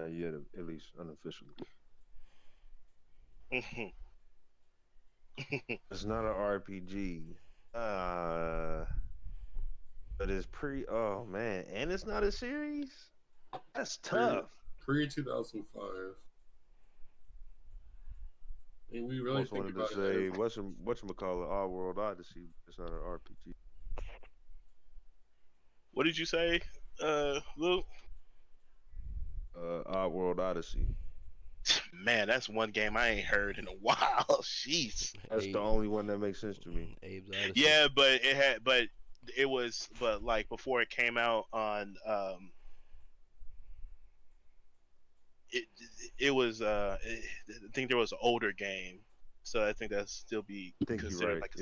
Yeah, at least unofficially. It's not an RPG. But it's oh man, and it's not a series? That's tough. Pre 2005. I mean, we really Almost think wanted about to say, it. whatchamacallit, Oddworld Odyssey. It's not an RPG. What did you say, Luke? Oddworld Odyssey. Man, that's one game I ain't heard in a while. Jeez. That's the only one that makes sense to me. Abe's Odyssey. Yeah, but like before it came out on it was I think there was an older game, so I think that'd still be considered right. like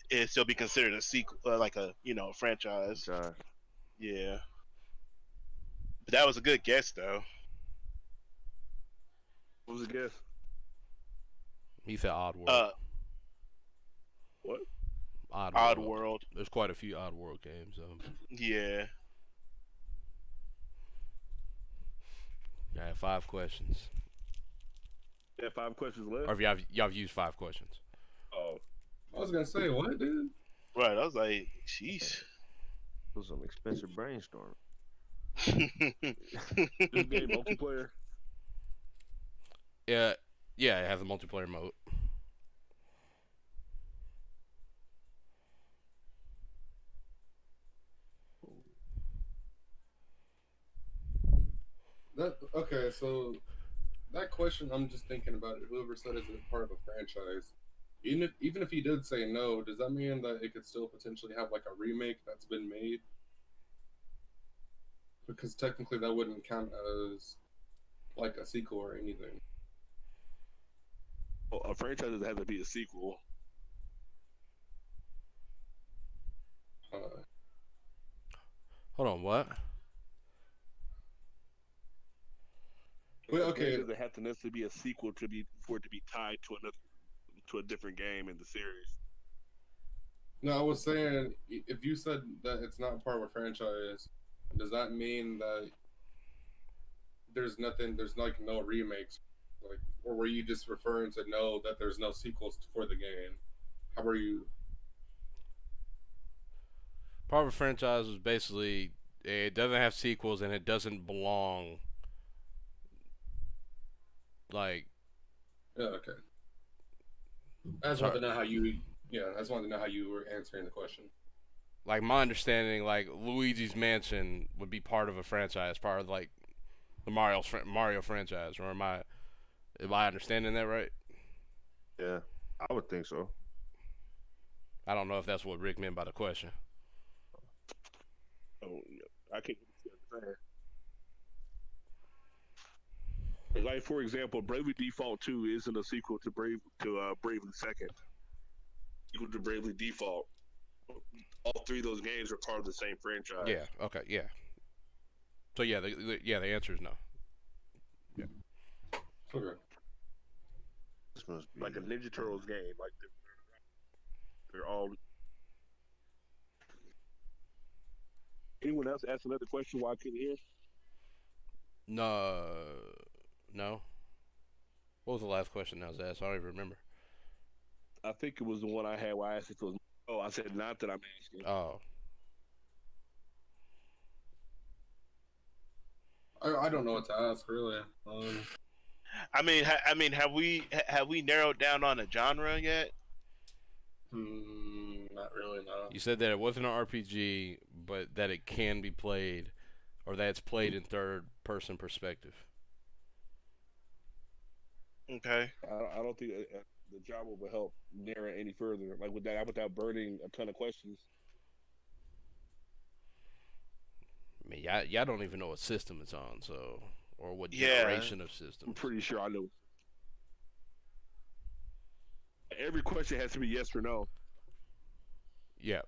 it'd still be considered a sequel, like a franchise. Gosh. Yeah, but that was a good guess though. What was the guess? He said Oddworld. What? Oddworld. There's quite a few Oddworld games. Yeah. I have 5 questions. Yeah, 5 questions left. Or if y'all have used 5 questions. Oh, I was gonna say, what, dude? Right. I was like, jeez. It was some expensive brainstorm. this game multiplayer. Yeah, it has a multiplayer mode. Okay, so that question, I'm just thinking about it. Whoever said is it part of a franchise? Even if he did say no, does that mean that it could still potentially have like a remake that's been made? Because technically that wouldn't count as like a sequel or anything. Well, a franchise doesn't have to be a sequel. Hold on, what? Well, okay. It doesn't have to necessarily be a sequel for it to be tied to a different game in the series. No, I was saying, if you said that it's not part of a franchise, does that mean that there's like no remakes, like, or were you just referring to no, that there's no sequels for the game? How were you? Part of a franchise is basically it doesn't have sequels and it doesn't belong Like, Yeah, okay. I just want to know how you. Yeah, I just wanted to know how you were answering the question. like my understanding, like Luigi's Mansion would be part of a franchise, part of like the Mario franchise, or am I understanding that right? Yeah, I would think so. I don't know if that's what Rick meant by the question. Oh, yeah. I can't get what you're saying. Like for example, Bravely Default 2 isn't a sequel to Bravely Second. Sequel to Bravely Default. All three of those games are part of the same franchise. Yeah. Okay. Yeah. So yeah, the answer is no. Yeah. Okay. This must be Like a Ninja Turtles game. Like they're all. Anyone else ask another question while I couldn't hear? No. No. What was the last question I was asked? I don't even remember. I think it was the one I had where I asked if it was. Oh, I said not that I'm asking. Oh. I don't know what to ask really. I mean, have we narrowed down on a genre yet? Not really. No. You said that it wasn't an RPG, but that it can be played, or that it's played in third-person perspective. Okay. I don't think the job will help narrow it any further. Like without burning a ton of questions. I mean, y'all don't even know what system it's on, so, or what Yeah. generation of I'm systems. pretty sure I know. Every question has to be yes or no. Yeah.